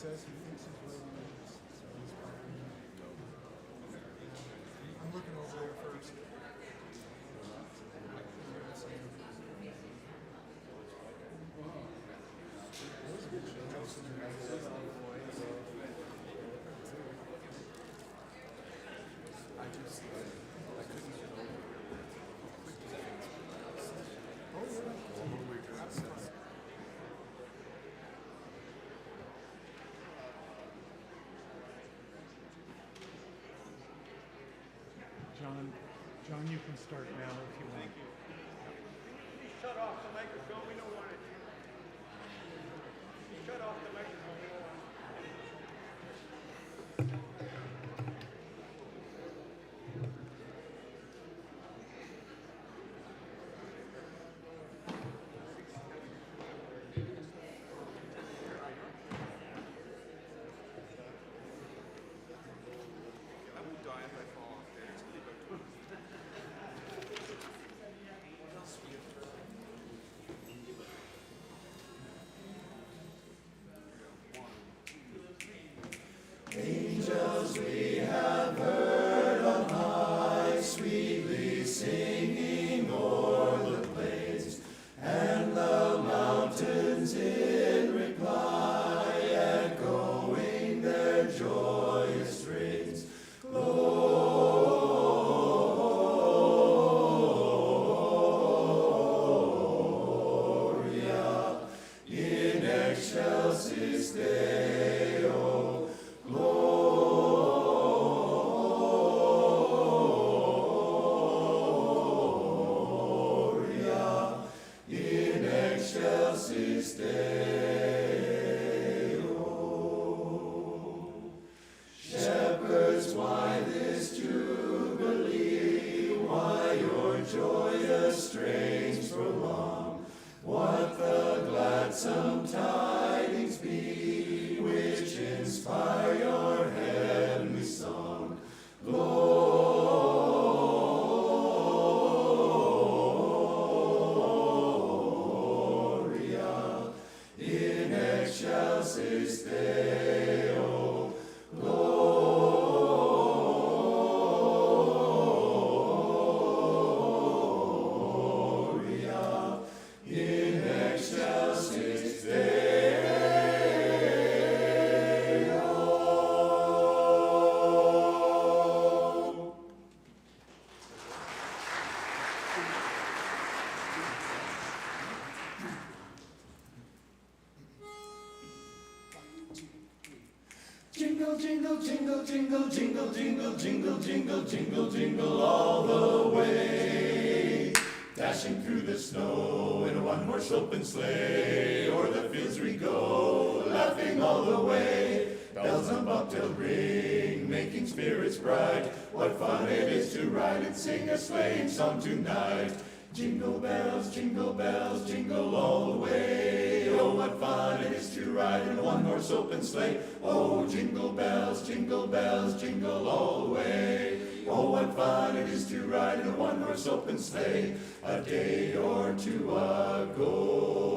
says he thinks he's way on this, so he's probably. I'm looking over there first. John, you can start now if you want. Shut off the microphone, we don't want it. Shut off the microphone, we don't want I won't die if I fall off there. It's really good. Angels we have heard on high, sweetly singing o'er the plains, and the mountains in reply, echoing their joyous strains. Gloria in excelsis Deo. Gloria in excelsis Deo. Shepherds, why this jubilee? Why your joyous strains prolong? What the gladsome tidings be which inspire your heavenly song? Gloria in excelsis Deo. Gloria in excelsis Deo. Jingle, jingle, jingle, jingle, jingle, jingle, jingle, jingle, jingle, jingle all the way. Dashing through the snow in a one-horse open sleigh, o'er the fields we go, laughing all the way. Bells on bobtail ring, making spirits bright. What fun it is to ride and sing a sleighing song tonight. Jingle bells, jingle all the way. Oh, what fun it is to ride in a one-horse open sleigh. Oh, jingle bells, jingle all the way. Oh, what fun it is to ride in a one-horse open sleigh. A day or two ago,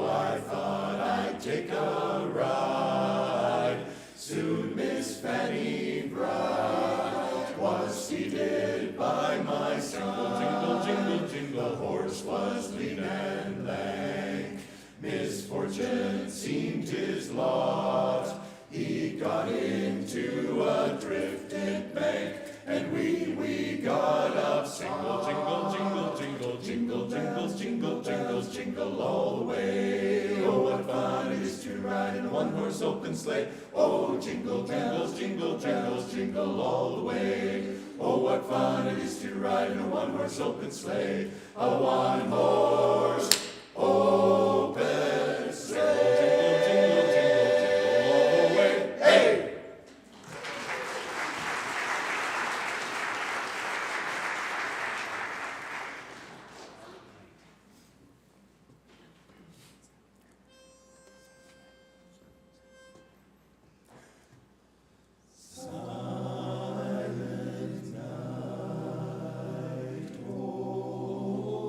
I thought I'd take a ride. Soon Miss Fanny Bright was seated by my side. Jingle, jingle, jingle, the horse was lean and lank. Misfortune seemed his lot. He got into a drifted bank, and we got upset. Jingle, jingle, jingle, jingle, jingle, jingle, jingles, jingle all the way. Oh, what fun it is to ride in a one-horse open sleigh. Oh, jingle bells, jingle all the way. Oh, what fun it is to ride in a one-horse open sleigh. A one-horse open sleigh. Jingle, jingle, jingle, jingle all the way. Hey! Silent night, holy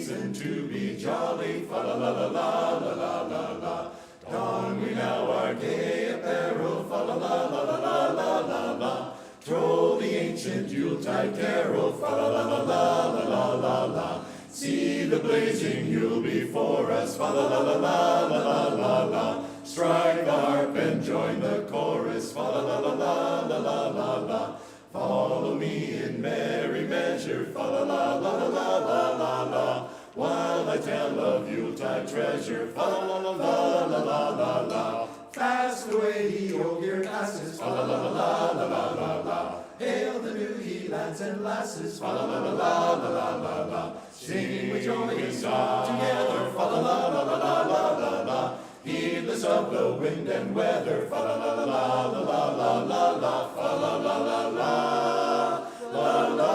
reason to be jolly. Fa la la la la la la la la. Don we now our gay apparel. Fa la la la la la la la la. Troll the ancient Yuletide carol. Fa la la la la la la la la. See the blazing Yule before us. Fa la la la la la la la la. Strike the harp and join the chorus. Fa la la la la la la la la. Follow me in merry measure. Fa la la la la la la la la. While I tell of Yuletide treasure. Fa la la la la la la la la. Fast away the old year passes. Fa la la la la la la la la. Hail the new ye lads and lasses. Fa la la la la la la la la. Sing with joy and song together. Fa la la la la la la la la. Heedless of the wind and weather. Fa la la la la la la la la la. Fa la la la la la la.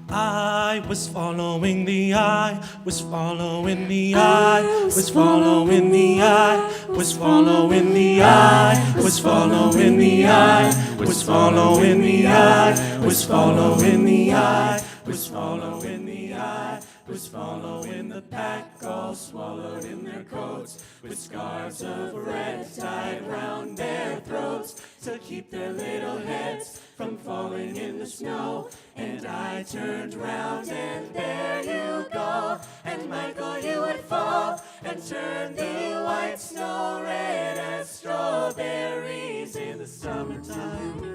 I was following the eye, was following the eye, was following the eye, was following the eye, was following the eye, was following the eye, was following the eye, was following the eye, was following the pack, all swallowed in their coats, with scarves of red tied round their throats to keep their little heads from falling in the snow. And I turned round and there you go, and Michael, you would fall and turn the white snow red as strawberries in the summertime.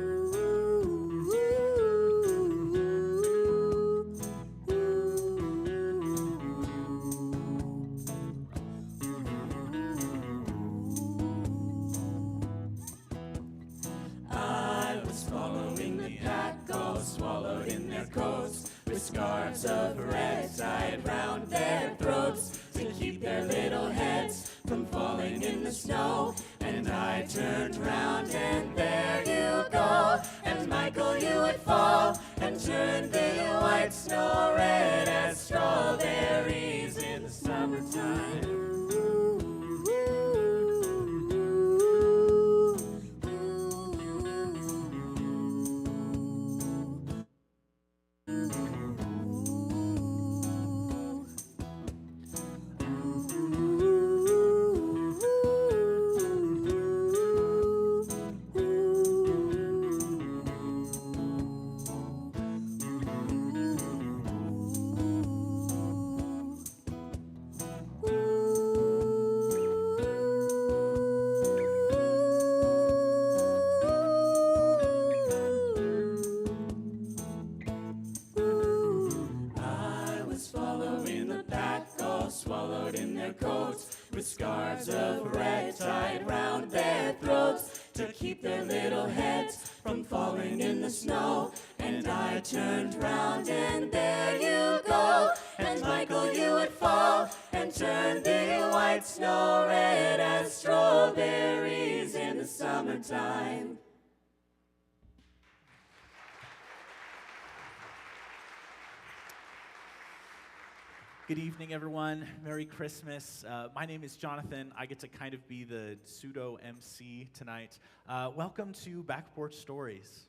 Swallowed in their coats, with scarves of red tied round their throats to keep their little heads from falling in the snow. And I turned round and there you go, and Michael, you would fall and turn the white snow red as strawberries in the summertime. Swallowed in their coats, with scarves of red tied round their throats to keep their little heads from falling in the snow. And I turned round and there you go, and Michael, you would fall and turn the white snow red as strawberries in the summertime. Good evening, everyone. Merry Christmas. My name is Jonathan. I get to kind of be the pseudo MC tonight. Welcome to Back Porch Stories.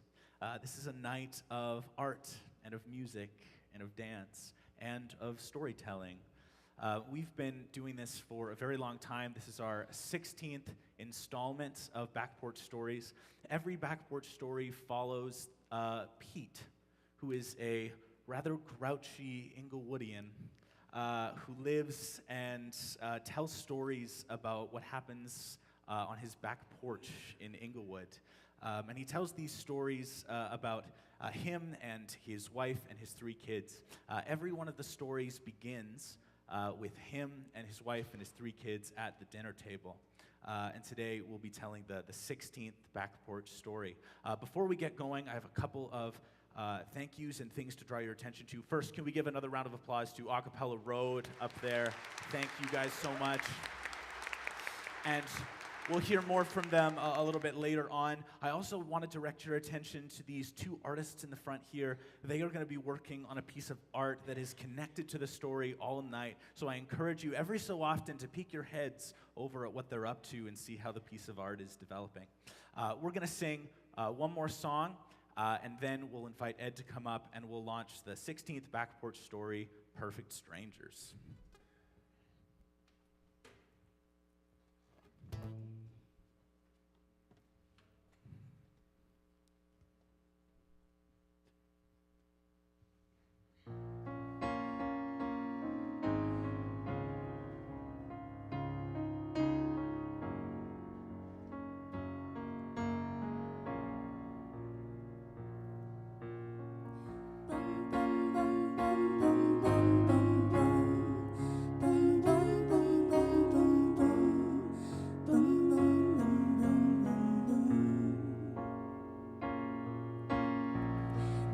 This is a night of art and of music and of dance and of storytelling. We've been doing this for a very long time. This is our 16th installment of Back Porch Stories. Every Back Porch Story follows Pete, who is a rather grouchy Inglewoodian who lives and tells stories about what happens on his back porch in Inglewood. And he tells these stories about him and his wife and his 3 kids. Every one of the stories begins with him and his wife and his 3 kids at the dinner table. And today we'll be telling the 16th back porch story. Before we get going, I have a couple of thank yous and things to draw your attention to. First, can we give another round of applause to Acapella Road up there? Thank you guys so much. And we'll hear more from them a little bit later on. I also want to direct your attention to these two artists in the front here. They are going to be working on a piece of art that is connected to the story all night. So I encourage you every so often to peek your heads over at what they're up to and see how the piece of art is developing. We're going to sing one more song, and then we'll invite Ed to come up, and we'll launch the 16th Back Porch Story, Perfect Strangers.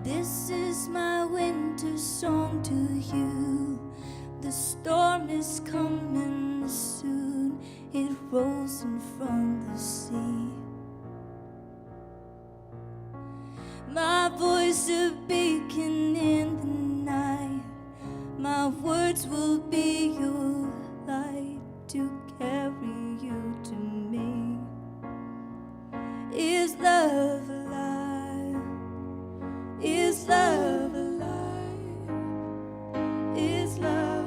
This is my winter song to you. The storm is coming soon. It rolls in from the sea. My voice a beacon in the night. My words will be your light to carry you to me. Is love alive? Is love alive? Is love?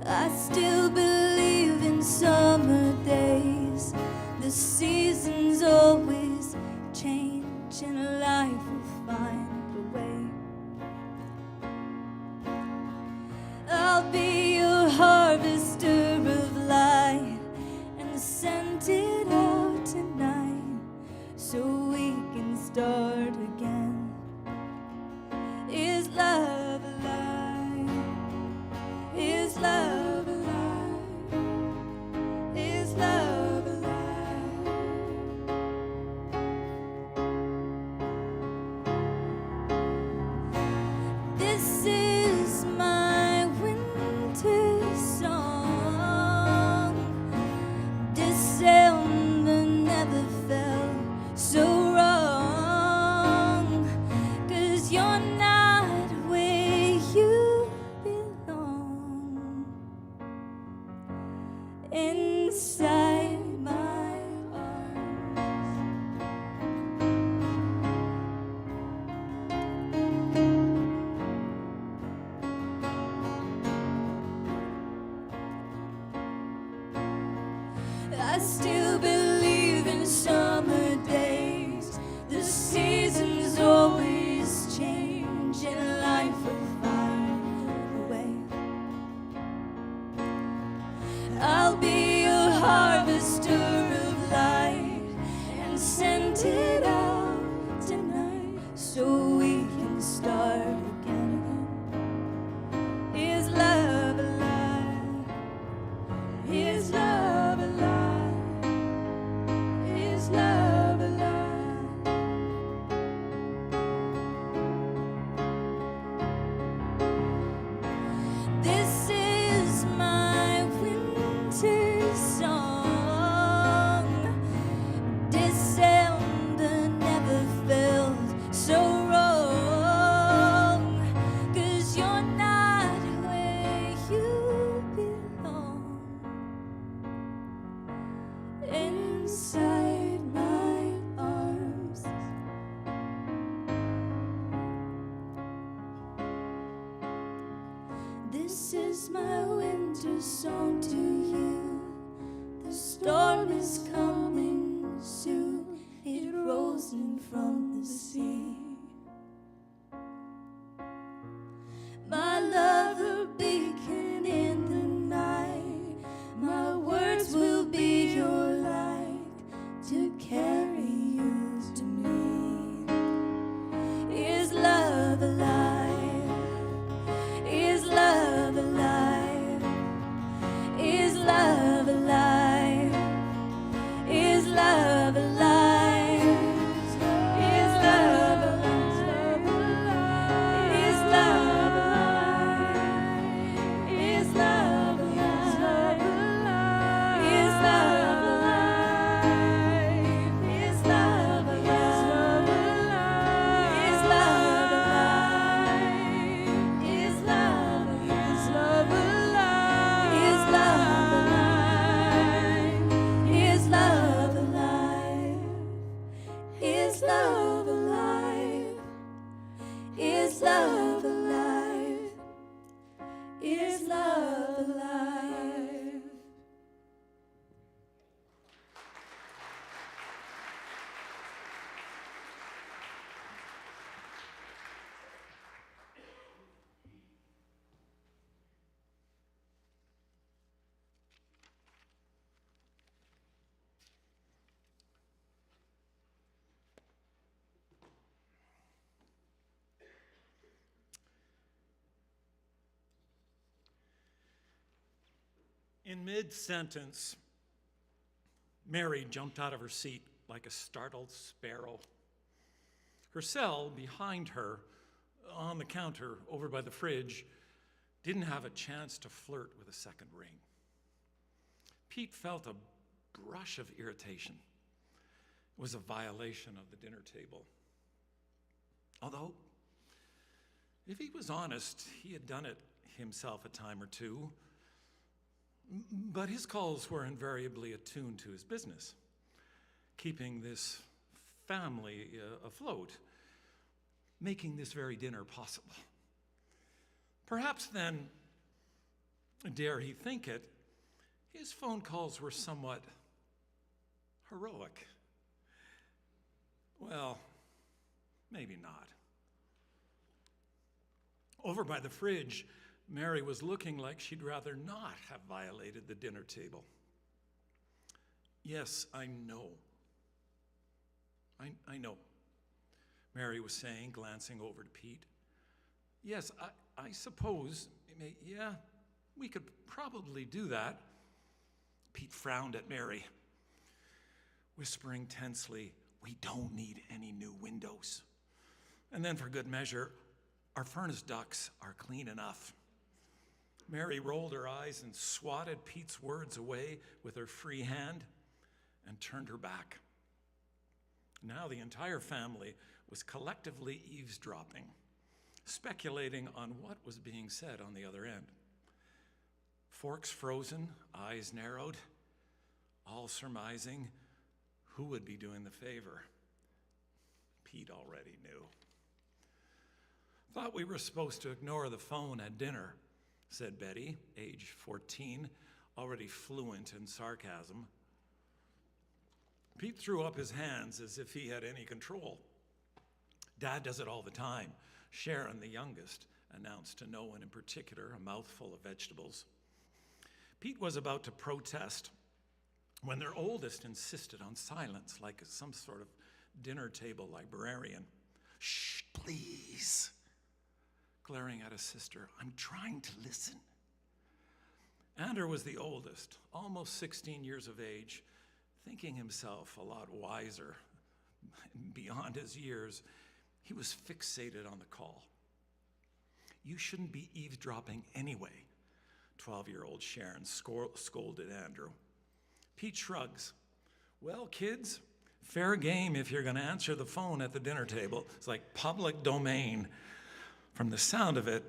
I still believe in summer days. The seasons always change and life will find a way. I'll be your harvester of light and send it out tonight so we can start again. Is love alive? Is love alive? Is love alive? This is my winter song. December never felt so wrong, 'cause you're not where you belong. Inside my arms. I still believe in summer days. The seasons always change and life will find a way. I'll be your harvester of light and send it out tonight so we can start again. Is love alive? Is love alive? Is love alive? This is my winter song. December never felt so wrong, 'cause you're not where you belong. Inside my arms. This is my winter song to you. The storm is coming soon. It rolls in from the sea. My lover beacon in the night. My words will be your light to carry you to me. Is love alive? Is love alive? In mid-sentence, Mary jumped out of her seat like a startled sparrow. Her cell behind her, on the counter over by the fridge, didn't have a chance to flirt with a second ring. Pete felt a brush of irritation. It was a violation of the dinner table. Although, if he was honest, he had done it himself a time or two. But his calls were invariably attuned to his business, keeping this family afloat, making this very dinner possible. Perhaps then, dare he think it, his phone calls were somewhat heroic. Well, maybe not. Over by the fridge, Mary was looking like she'd rather not have violated the dinner table. Yes, I know. I know, Mary was saying, glancing over to Pete. Yes, I suppose, we could probably do that. Pete frowned at Mary, whispering tensely, "We don't need any new windows." And then for good measure, "Our furnace ducts are clean enough." Mary rolled her eyes and swatted Pete's words away with her free hand and turned her back. Now the entire family was collectively eavesdropping, speculating on what was being said on the other end. Forks frozen, eyes narrowed, all surmising who would be doing the favor. Pete already knew. "Thought we were supposed to ignore the phone at dinner," said Betty, age 14, already fluent in sarcasm. Pete threw up his hands as if he had any control. "Dad does it all the time," Sharon, the youngest, announced to no one in particular, a mouthful of vegetables. Pete was about to protest when their oldest insisted on silence, like some sort of dinner table librarian. "Shh, please," glaring at his sister. "I'm trying to listen." Andrew was the oldest, almost 16 years of age, thinking himself a lot wiser. Beyond his years, he was fixated on the call. "You shouldn't be eavesdropping anyway," 12-year-old Sharon scolded Andrew. Pete shrugs. "Well, kids, fair game if you're going to answer the phone at the dinner table. It's like public domain. From the sound of it,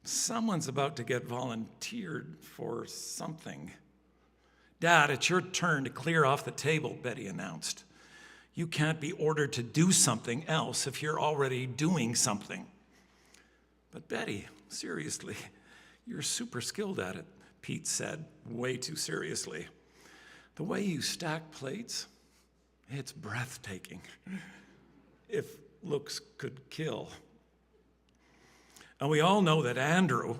someone's about to get volunteered for something." "Dad, it's your turn to clear off the table," Betty announced. "You can't be ordered to do something else if you're already doing something." "But Betty, seriously, you're super skilled at it," Pete said, way too seriously. "The way you stack plates, it's breathtaking. If looks could kill." And we all know that Andrew,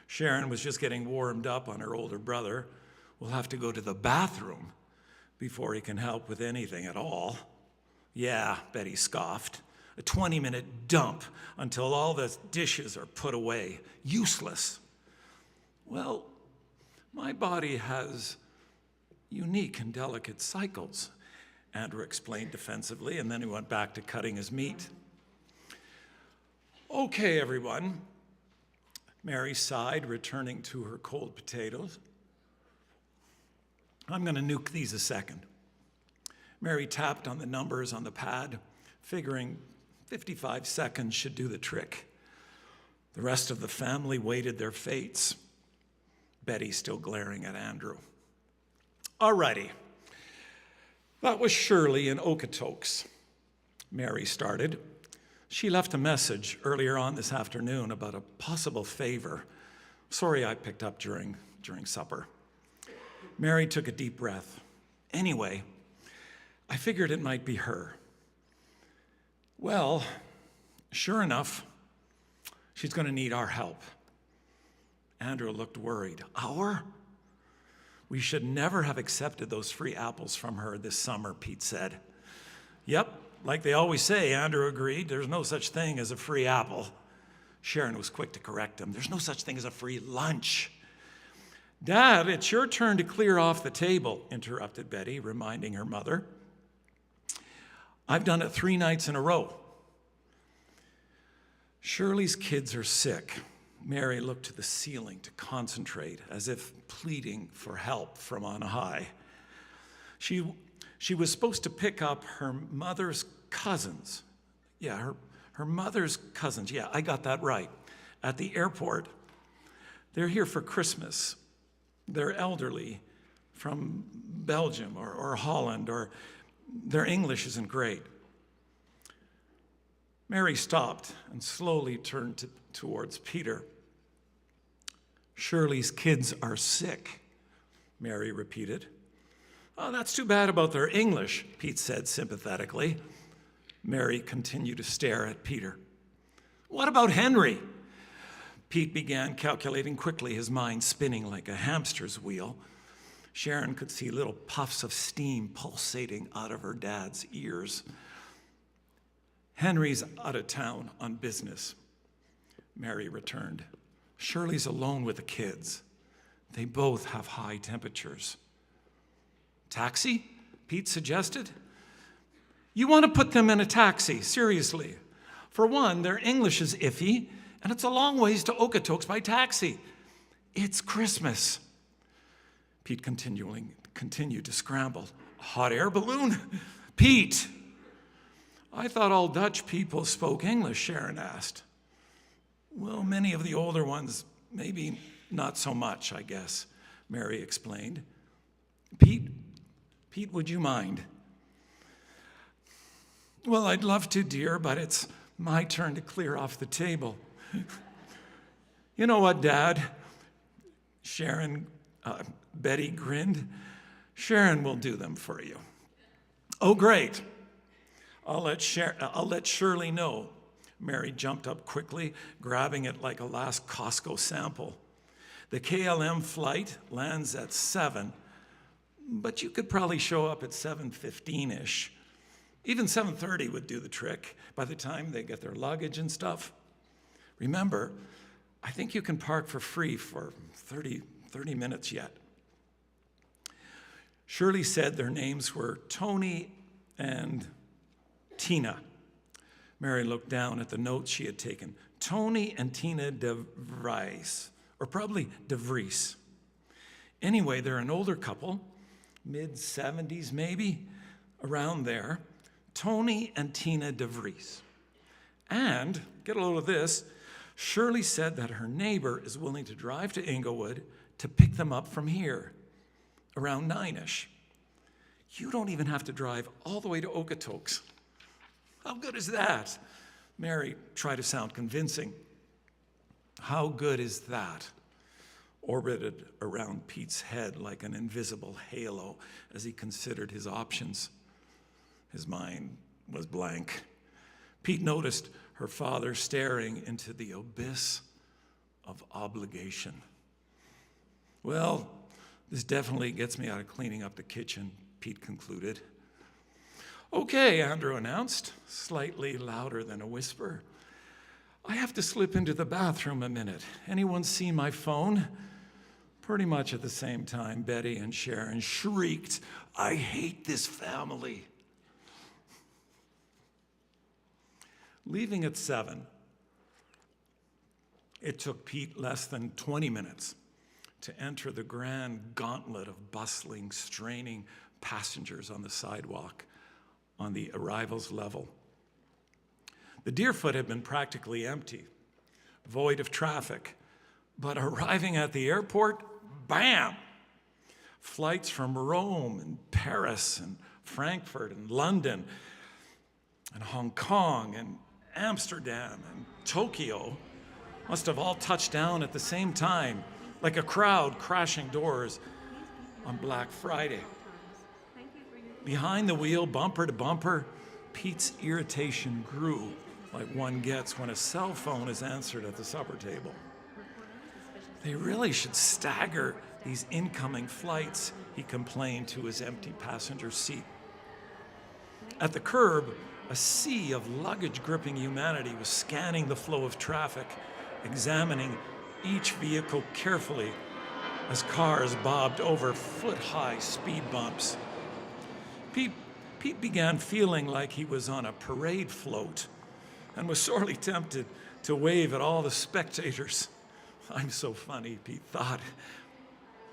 Sharon was just getting warmed up on her older brother, will have to go to the bathroom before he can help with anything at all. "Yeah," Betty scoffed, "a 20-minute dump until all the dishes are put away. Useless." "Well, my body has unique and delicate cycles," Andrew explained defensively, and then he went back to cutting his meat. "Okay, everyone," Mary sighed, returning to her cold potatoes. "I'm going to nuke these a second." Mary tapped on the numbers on the pad, figuring 55 seconds should do the trick. The rest of the family waited their fates, Betty still glaring at Andrew. "All righty. That was Shirley in Okotoks," Mary started. "She left a message earlier on this afternoon about a possible favor, Sorry I picked up during supper. Mary took a deep breath. Anyway, I figured it might be her. Well, sure enough, she's going to need our help. Andrew looked worried. Our? We should never have accepted those free apples from her this summer, Pete said. Yep, like they always say, Andrew agreed. There's no such thing as a free apple. Sharon was quick to correct him. There's no such thing as a free lunch. Dad, it's your turn to clear off the table, interrupted Betty, reminding her mother. I've done it 3 nights in a row. Shirley's kids are sick. Mary looked to the ceiling to concentrate, as if pleading for help from on high. She was supposed to pick up her mother's cousins. Yeah, her mother's cousins. Yeah, I got that right. At the airport. They're here for Christmas. They're elderly from Belgium or Holland, or their English isn't great. Mary stopped and slowly turned towards Peter. Shirley's kids are sick, Mary repeated. Oh, that's too bad about their English, Pete said sympathetically. Mary continued to stare at Peter. What about Henry? Pete began calculating quickly, his mind spinning like a hamster's wheel. Sharon could see little puffs of steam pulsating out of her dad's ears. Henry's out of town on business, Mary returned. Shirley's alone with the kids. They both have high temperatures. Taxi? Pete suggested. You want to put them in a taxi, seriously. For one, their English is iffy, and it's a long ways to Okotoks by taxi. It's Christmas. Pete continued to scramble. A hot air balloon? Pete! I thought all Dutch people spoke English, Sharon asked. Well, many of the older ones, maybe not so much, I guess, Mary explained. Pete, would you mind? Well, I'd love to, dear, but it's my turn to clear off the table. You know what, Dad? Betty grinned. Sharon will do them for you. Oh, great. I'll let Shirley know. Mary jumped up quickly, grabbing it like a last Costco sample. The KLM flight lands at 7, but you could probably show up at 7:15-ish. Even 7:30 would do the trick by the time they get their luggage and stuff. Remember, I think you can park for free for 30 minutes yet. Shirley said their names were Tony and Tina. Mary looked down at the notes she had taken. Tony and Tina de Vries, or probably de Vries. Anyway, they're an older couple, mid-70s maybe, around there. Tony and Tina de Vries. And, get a load of this, Shirley said that her neighbor is willing to drive to Inglewood to pick them up from here, around 9-ish. You don't even have to drive all the way to Okotoks. How good is that? Mary tried to sound convincing. How good is that? Orbited around Pete's head like an invisible halo as he considered his options. His mind was blank. Pete noticed her father staring into the abyss of obligation. Well, this definitely gets me out of cleaning up the kitchen, Pete concluded. Okay, Andrew announced, slightly louder than a whisper. I have to slip into the bathroom a minute. Anyone see my phone? Pretty much at the same time, Betty and Sharon shrieked, I hate this family. Leaving at 7, it took Pete less than 20 minutes to enter the grand gauntlet of bustling, straining passengers on the sidewalk on the arrivals level. The Deerfoot had been practically empty, void of traffic, but arriving at the airport, bam! Flights from Rome and Paris and Frankfurt and London and Hong Kong and Amsterdam and Tokyo. must have all touched down at the same time, like a crowd crashing doors on Black Friday. Behind the wheel, bumper to bumper, Pete's irritation grew, like one gets when a cell phone is answered at the supper table. They really should stagger these incoming flights, he complained to his empty passenger seat. At the curb, a sea of luggage-gripping humanity was scanning the flow of traffic, examining each vehicle carefully as cars bobbed over foot-high speed bumps. Pete began feeling like he was on a parade float and was sorely tempted to wave at all the spectators. I'm so funny, Pete thought,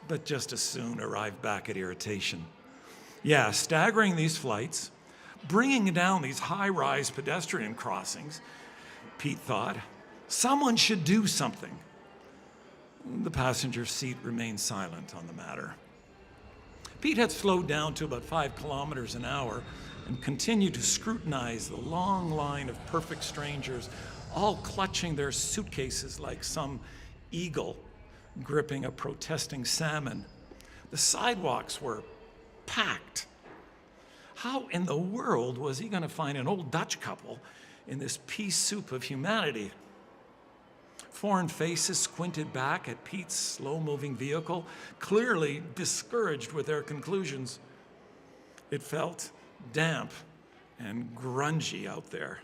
but just as soon arrived back at irritation. Yeah, staggering these flights, bringing down these high-rise pedestrian crossings, Pete thought, someone should do something. The passenger seat remained silent on the matter. Pete had slowed down to about 5 kilometers an hour and continued to scrutinize the long line of perfect strangers, all clutching their suitcases like some eagle gripping a protesting salmon. The sidewalks were packed. How in the world was he going to find an old Dutch couple in this pea soup of humanity? Foreign faces squinted back at Pete's slow-moving vehicle, clearly discouraged with their conclusions. It felt damp and grungy out there.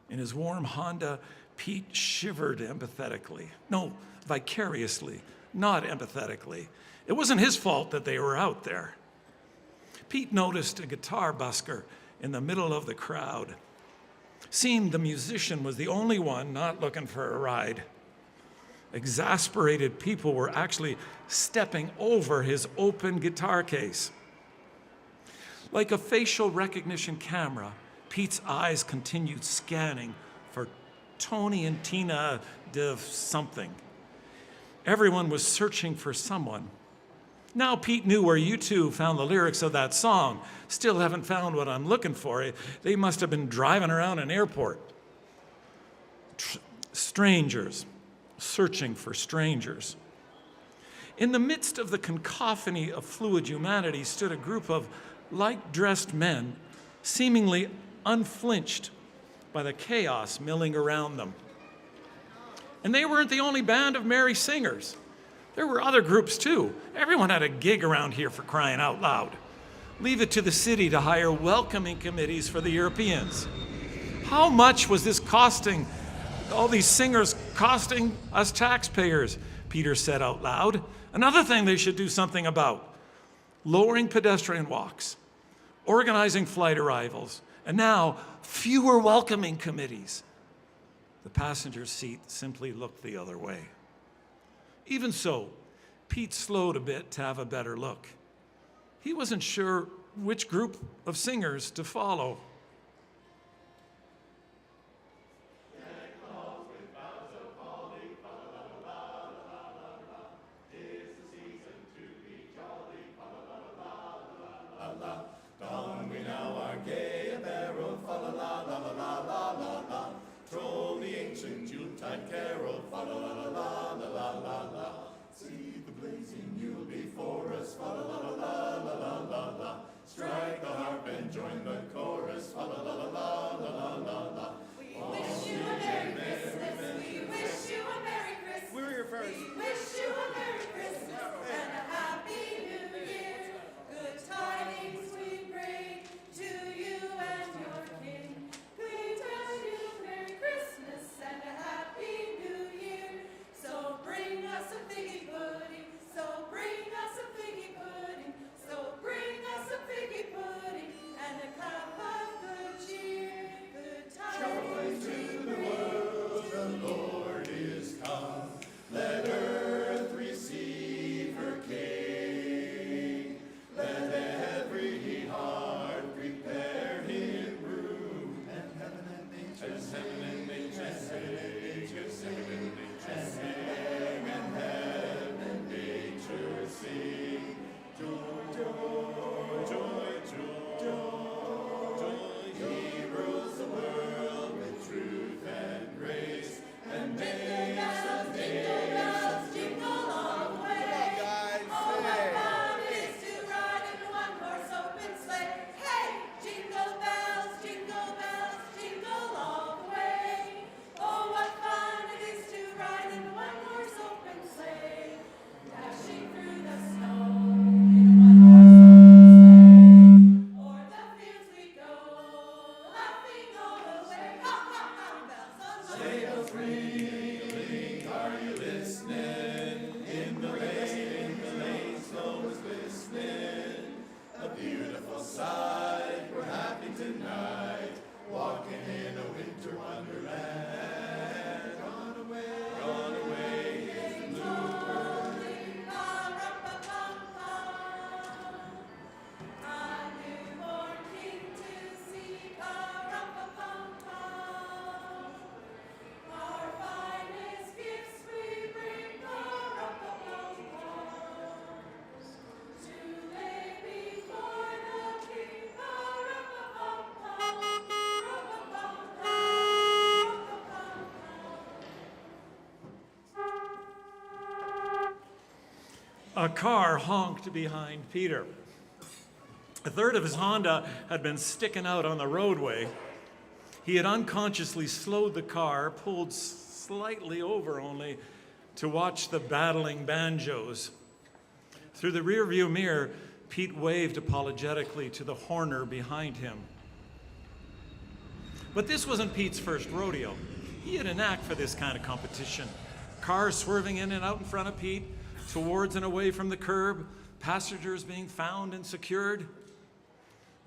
In his warm Honda, Pete shivered empathetically. No, vicariously, not empathetically. It wasn't his fault that they were out there. Pete noticed a guitar busker in the middle of the crowd. Seemed the musician was the only one not looking for a ride. Exasperated people were actually stepping over his open guitar case. Like a facial recognition camera, Pete's eyes continued scanning for Tony and Tina de something. Everyone was searching for someone. Now Pete knew where you two found the lyrics of that song. Still haven't found what I'm looking for. They must have been driving around an airport. Strangers, searching for strangers. In the midst of the cacophony of fluid humanity stood a group of light-dressed men, seemingly unflinched by the chaos milling around them. And they weren't the only band of merry singers. There were other groups too. Everyone had a gig around here, for crying out loud. Leave it to the city to hire welcoming committees for the Europeans. How much was this costing, all these singers costing us taxpayers? Peter said out loud. Another thing they should do something about: lowering pedestrian walks, organizing flight arrivals, and now fewer welcoming committees. The passenger seat simply looked the other way. Even so, Pete slowed a bit to have a better look. He wasn't sure which group of singers to follow. Don we now our gay apparel, fa la la la la la la la la. Troll the ancient Yuletide carol, fa la la la la la la la. See the blazing Yule before us, fa la la la la la la la. Strike the harp and join the chorus, fa la la la la la la la. We wish you a Merry Christmas. We wish you a Merry Christmas. We're here first. We wish you a Merry Christmas and a Happy New Year. Good tidings we bring to you and your king. We tell you Merry Christmas and a Happy New Year. So bring us a figgy pudding. So bring us a figgy pudding. So bring us a figgy pudding and a cup of good cheer. Good tidings we bring. The Lord is come. Let earth receive her A car honked behind Peter. A third of his Honda had been sticking out on the roadway. He had unconsciously slowed the car, pulled slightly over only to watch the battling banjos. Through the rearview mirror, Pete waved apologetically to the horner behind him. But this wasn't Pete's first rodeo. He had a knack for this kind of competition. Cars swerving in and out in front of Pete, towards and away from the curb, passengers being found and secured.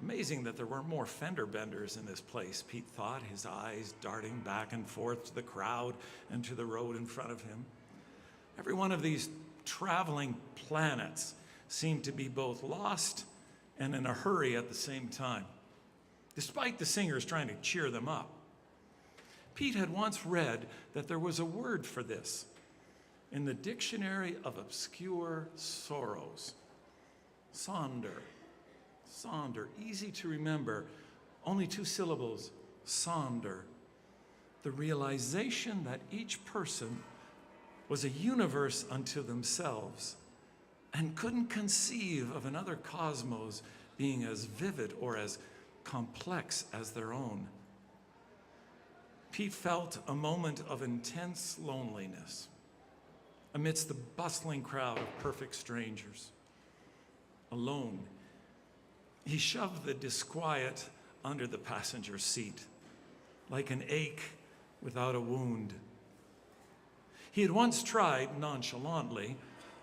Amazing that there weren't more fender benders in this place, Pete thought, his eyes darting back and forth to the crowd and to the road in front of him. Every one of these traveling planets seemed to be both lost and in a hurry at the same time, despite the singers trying to cheer them up. Pete had once read that there was a word for this in the Dictionary of Obscure Sorrows. Sonder. Sonder, easy to remember, only 2 syllables, sonder. The realization that each person was a universe unto themselves and couldn't conceive of another cosmos being as vivid or as complex as their own. Pete felt a moment of intense loneliness amidst the bustling crowd of perfect strangers. Alone, he shoved the disquiet under the passenger seat, like an ache without a wound. He had once tried nonchalantly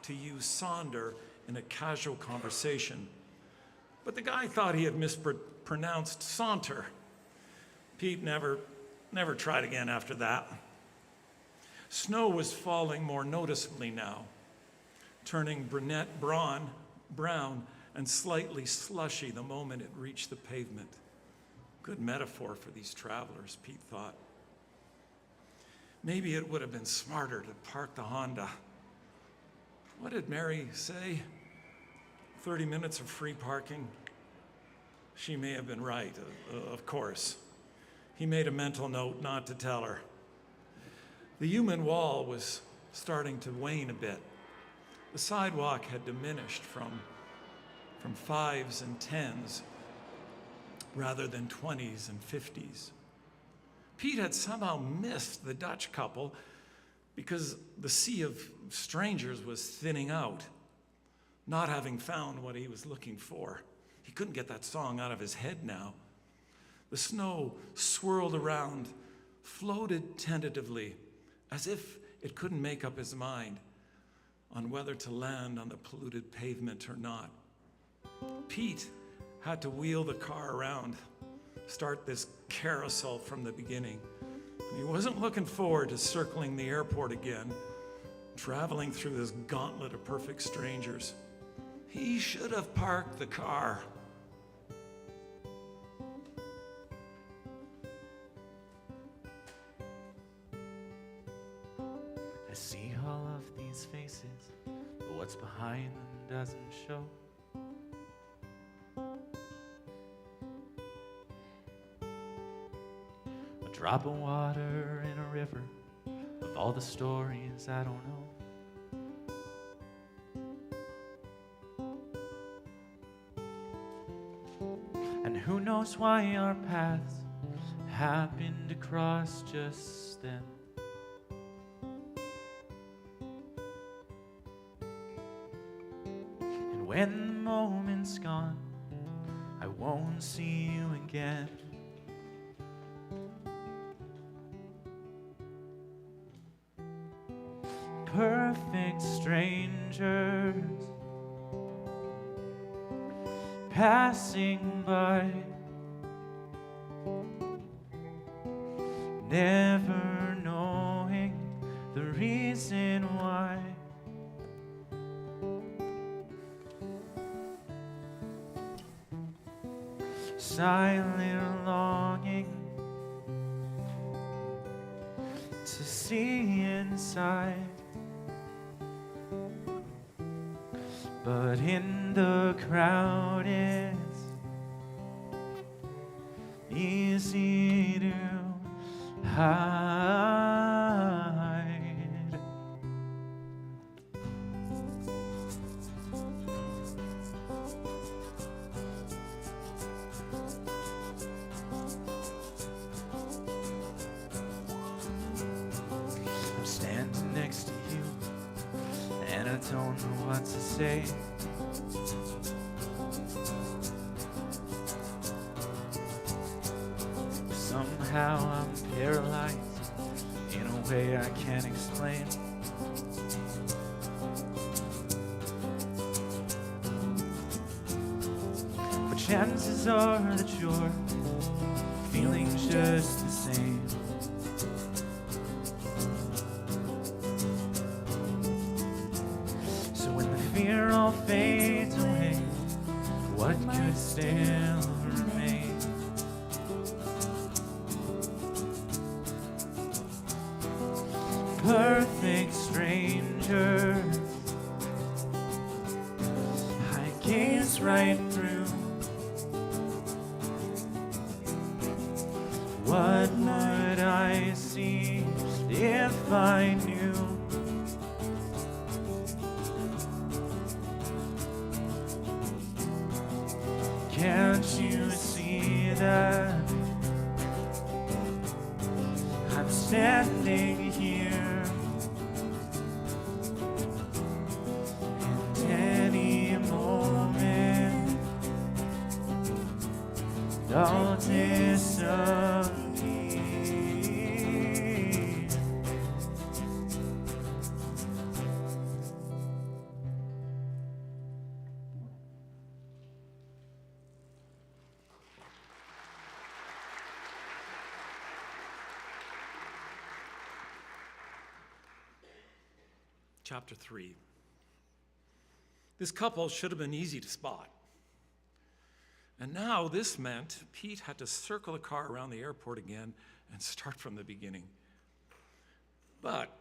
to use sonder in a casual conversation, but the guy thought he had mispronounced saunter. Pete never tried again after that. Snow was falling more noticeably now, turning brunette brown and slightly slushy the moment it reached the pavement. Good metaphor for these travelers, Pete thought. Maybe it would have been smarter to park the Honda. What did Mary say? 30 minutes of free parking? She may have been right, of course. He made a mental note not to tell her. The human wall was starting to wane a bit. The sidewalk had diminished from 5s and 10s rather than 20s and 50s. Pete had somehow missed the Dutch couple because the sea of strangers was thinning out, not having found what he was looking for. He couldn't get that song out of his head now. The snow swirled around, floated tentatively, as if it couldn't make up his mind on whether to land on the polluted pavement or not. Pete had to wheel the car around, start this carousel from the beginning. He wasn't looking forward to circling the airport again, traveling through this gauntlet of perfect strangers. He should have parked the car. I see all of these faces, but what's behind them doesn't show. A drop of water in a river of all the stories I don't know. And who knows why our paths happened to cross just then. And when the moment's gone, I won't see you again. Perfect strangers passing by, never knowing the reason why. Silent longing to see inside, but in the crowd it's easy to hide. I don't know what to say. Somehow I'm paralyzed in a way I can't explain. But chances are that you're feeling just the same. So when the fear all fades away, what could still remain? Perfect stranger, I gaze right through. What would I see if I knew? Can't you see that I'm standing here? And any moment I'll disappear. Chapter 3. This couple should have been easy to spot. And now this meant Pete had to circle the car around the airport again and start from the beginning. But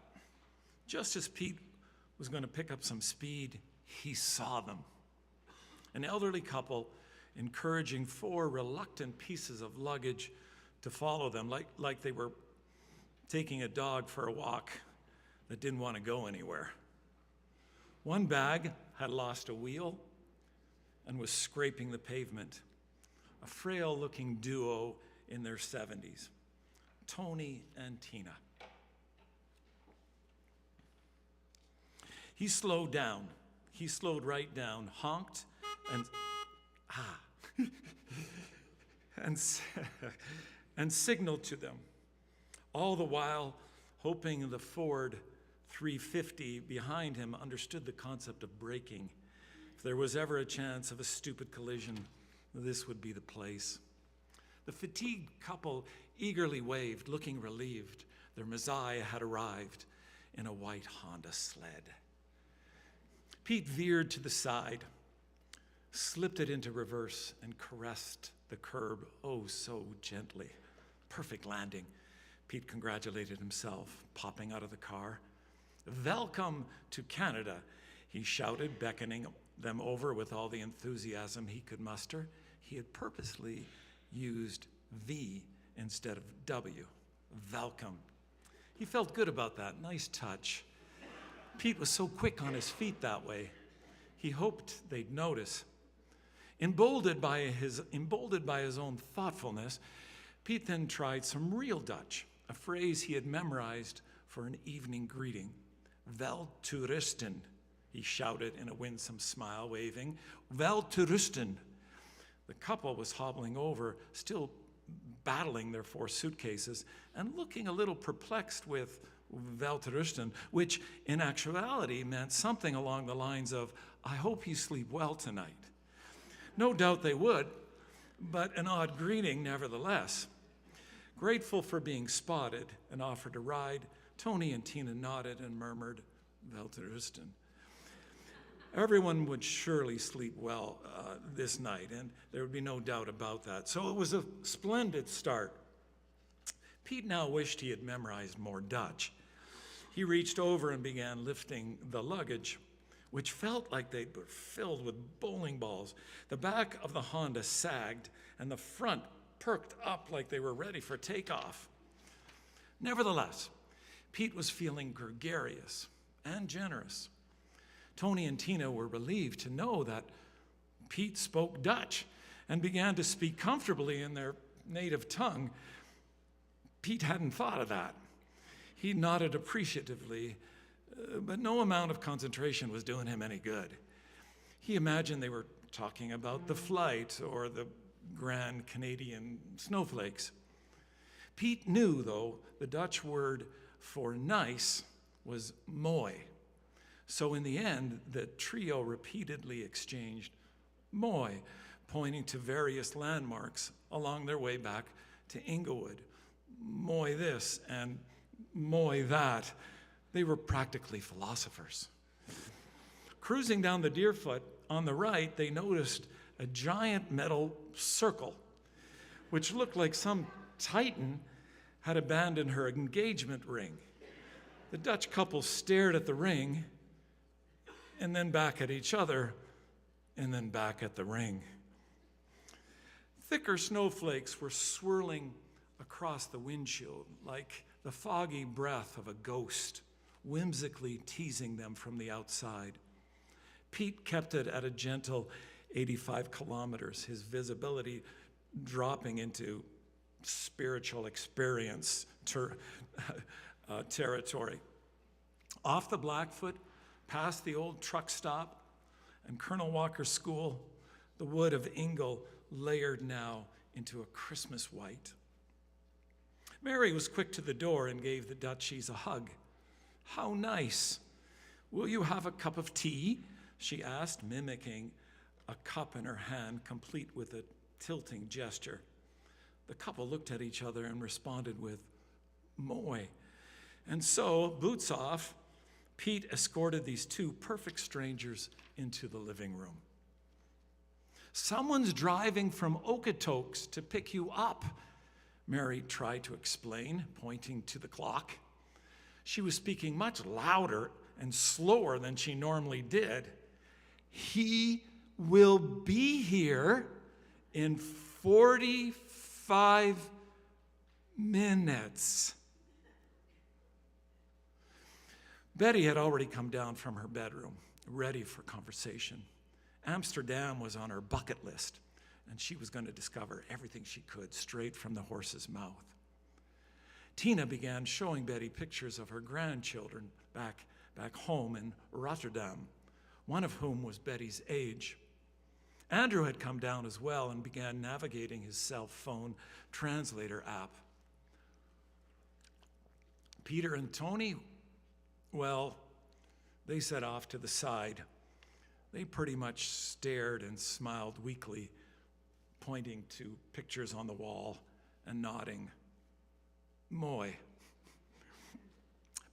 just as Pete was going to pick up some speed, he saw them. An elderly couple encouraging 4 reluctant pieces of luggage to follow them, like they were taking a dog for a walk that didn't want to go anywhere. One bag had lost a wheel and was scraping the pavement. A frail-looking duo in their 70s, Tony and Tina. He slowed down. He slowed right down, honked, and signaled to them, all the while hoping the Ford 350 behind him understood the concept of braking. If there was ever a chance of a stupid collision, this would be the place. The fatigued couple eagerly waved, looking relieved. Their Messiah had arrived in a white Honda sled. Pete veered to the side, slipped it into reverse, and caressed the curb, oh so gently. Perfect landing. Pete congratulated himself, popping out of the car. "Welcome to Canada," he shouted, beckoning them over with all the enthusiasm he could muster. He had purposely used V instead of W. Welcome. He felt good about that. Nice touch. Pete was so quick on his feet that way. He hoped they'd notice. Emboldened by his own thoughtfulness, Pete then tried some real Dutch, a phrase he had memorized for an evening greeting. "Wel te rusten," he shouted in a winsome smile, waving. "Wel te rusten." The couple was hobbling over, still battling their 4 suitcases and looking a little perplexed with "Wel te rusten," which in actuality meant something along the lines of, "I hope you sleep well tonight." No doubt they would, but an odd greeting nevertheless. Grateful for being spotted and offered a ride, Tony and Tina nodded and murmured, "Wel te rusten." Everyone would surely sleep well this night, and there would be no doubt about that. So it was a splendid start. Pete now wished he had memorized more Dutch. He reached over and began lifting the luggage, which felt like they were filled with bowling balls. The back of the Honda sagged, and the front perked up like they were ready for takeoff. Nevertheless, Pete was feeling gregarious and generous. Tony and Tina were relieved to know that Pete spoke Dutch and began to speak comfortably in their native tongue. Pete hadn't thought of that. He nodded appreciatively But no amount of concentration was doing him any good. He imagined they were talking about the flight or the Grand Canadian snowflakes. Pete knew, though, the Dutch word for nice was mooi. So in the end, the trio repeatedly exchanged mooi, pointing to various landmarks along their way back to Inglewood. Mooi this and mooi that. They were practically philosophers. Cruising down the Deerfoot, on the right, they noticed a giant metal circle, which looked like some titan had abandoned her engagement ring. The Dutch couple stared at the ring, and then back at each other, and then back at the ring. Thicker snowflakes were swirling across the windshield like the foggy breath of a ghost, whimsically teasing them from the outside. Pete kept it at a gentle 85 kilometers, his visibility dropping into spiritual experience territory. Off the Blackfoot, past the old truck stop and Colonel Walker's school, the wood of Ingle layered now into a Christmas white. Mary was quick to the door and gave the Dutchies a hug. "How nice. Will you have a cup of tea?" she asked, mimicking a cup in her hand, complete with a tilting gesture. The couple looked at each other and responded with, "Moy." And so, boots off, Pete escorted these two perfect strangers into the living room. "Someone's driving from Okotoks to pick you up," Mary tried to explain, pointing to the clock. She was speaking much louder and slower than she normally did. "He will be here in 45 minutes. Betty had already come down from her bedroom, ready for conversation. Amsterdam was on her bucket list, and she was going to discover everything she could straight from the horse's mouth. Tina began showing Betty pictures of her grandchildren back home in Rotterdam, one of whom was Betty's age. Andrew had come down as well and began navigating his cell phone translator app. Peter and Tony, well, they set off to the side. They pretty much stared and smiled weakly, pointing to pictures on the wall and nodding. Moy.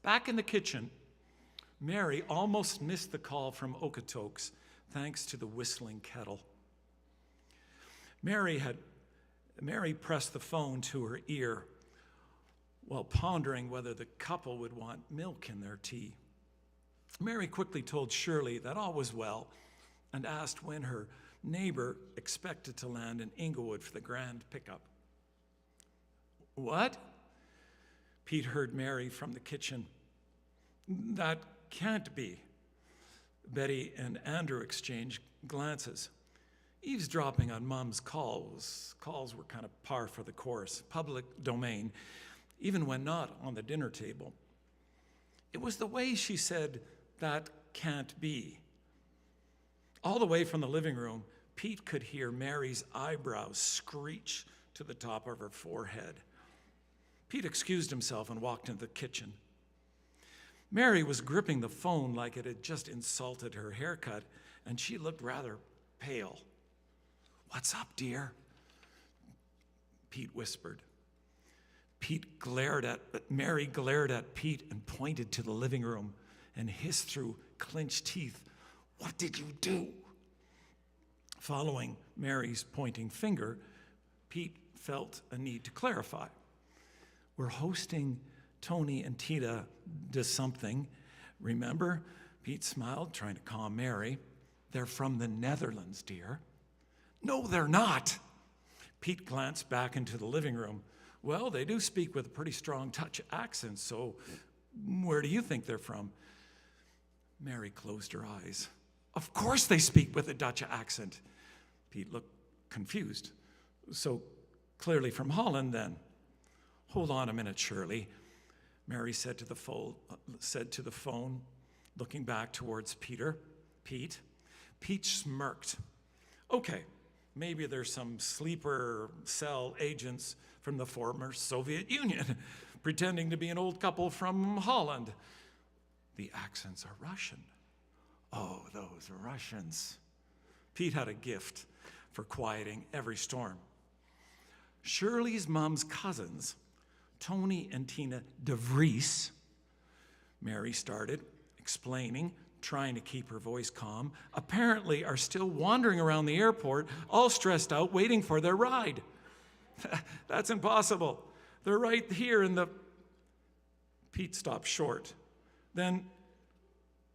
Back in the kitchen, Mary almost missed the call from Okotoks thanks to the whistling kettle. Mary pressed the phone to her ear while pondering whether the couple would want milk in their tea. Mary quickly told Shirley that all was well and asked when her neighbor expected to land in Inglewood for the grand pickup. "What?" Pete heard Mary from the kitchen. "That can't be." Betty and Andrew exchanged glances. Eavesdropping on Mom's calls were kind of par for the course, public domain, even when not on the dinner table. It was the way she said, "That can't be." All the way from the living room, Pete could hear Mary's eyebrows screech to the top of her forehead. Pete excused himself and walked into the kitchen. Mary was gripping the phone like it had just insulted her haircut, and she looked rather pale. "What's up, dear?" Pete whispered. Mary glared at Pete and pointed to the living room and hissed through clenched teeth, "What did you do?" Following Mary's pointing finger, Pete felt a need to clarify. "We're hosting Tony and Tina does something. Remember?" Pete smiled, trying to calm Mary. "They're from the Netherlands, dear." "No, they're not." Pete glanced back into the living room. "Well, they do speak with a pretty strong Dutch accent, so where do you think they're from?" Mary closed her eyes. "Of course they speak with a Dutch accent." Pete looked confused. "So clearly from Holland, then." "Hold on a minute, Shirley," Mary said to the phone. Looking back towards Pete smirked. Okay, maybe there's some sleeper cell agents from the former Soviet Union pretending to be an old couple from Holland. The accents are Russian. Oh, those Russians. Pete had a gift for quieting every storm. Shirley's mom's cousins, Tony and Tina DeVries, Mary started explaining, trying to keep her voice calm, apparently are still wandering around the airport, all stressed out, waiting for their ride. That's impossible. They're right here in the... Pete stopped short. Then,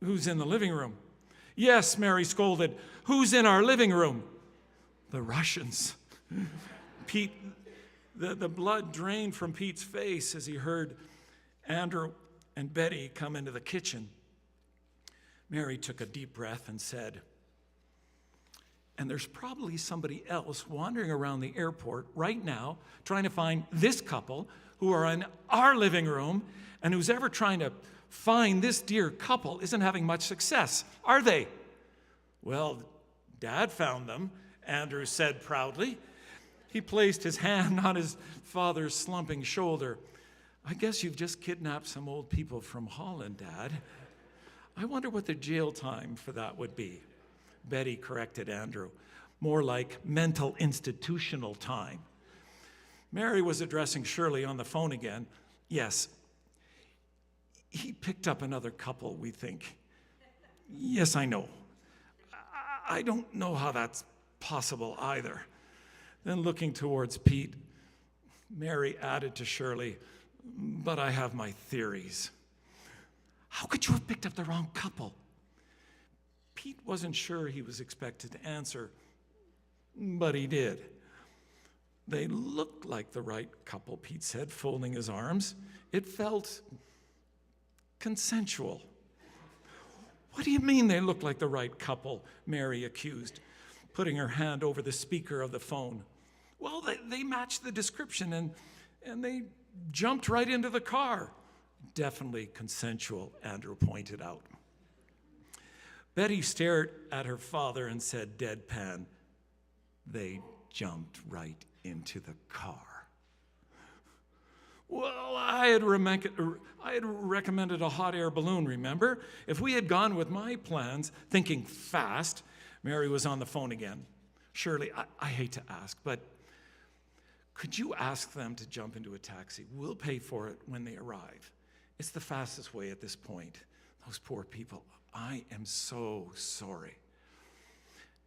who's in the living room? Yes, Mary scolded. Who's in our living room? The Russians. Pete, the blood drained from Pete's face as he heard Andrew and Betty come into the kitchen. Mary took a deep breath and said, and there's probably somebody else wandering around the airport right now trying to find this couple who are in our living room, and who's ever trying to find this dear couple isn't having much success, are they? Well, Dad found them, Andrew said proudly. He placed his hand on his father's slumping shoulder. I guess you've just kidnapped some old people from Holland, Dad. I wonder what the jail time for that would be. Betty corrected Andrew. More like mental institutional time. Mary was addressing Shirley on the phone again. Yes, he picked up another couple, we think. Yes, I know. I don't know how that's possible either. Then looking towards Pete, Mary added to Shirley, but I have my theories. How could you have picked up the wrong couple? Pete wasn't sure he was expected to answer, but he did. They looked like the right couple, Pete said, folding his arms. It felt consensual. What do you mean they look like the right couple? Mary accused, putting her hand over the speaker of the phone. Well, they matched the description and they jumped right into the car. Definitely consensual, Andrew pointed out. Betty stared at her father and said deadpan, they jumped right into the car. Well, I had recommended a hot air balloon, remember? If we had gone with my plans, thinking fast, Mary was on the phone again. Shirley, I hate to ask, but could you ask them to jump into a taxi? We'll pay for it when they arrive. It's the fastest way at this point. Those poor people, I am so sorry.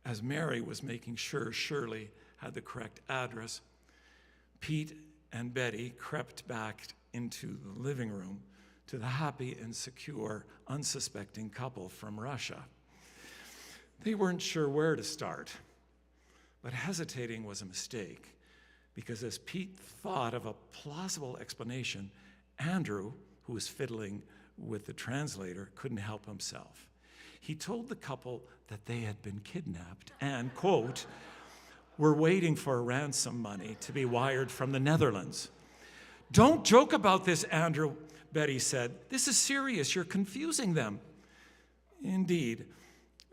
As Mary was making sure Shirley had the correct address, Pete and Betty crept back into the living room to the happy and secure, unsuspecting couple from Russia. They weren't sure where to start, but hesitating was a mistake, because as Pete thought of a plausible explanation, Andrew, who was fiddling with the translator, couldn't help himself. He told the couple that they had been kidnapped and, quote, were waiting for ransom money to be wired from the Netherlands. Don't joke about this, Andrew, Betty said. This is serious. You're confusing them. Indeed,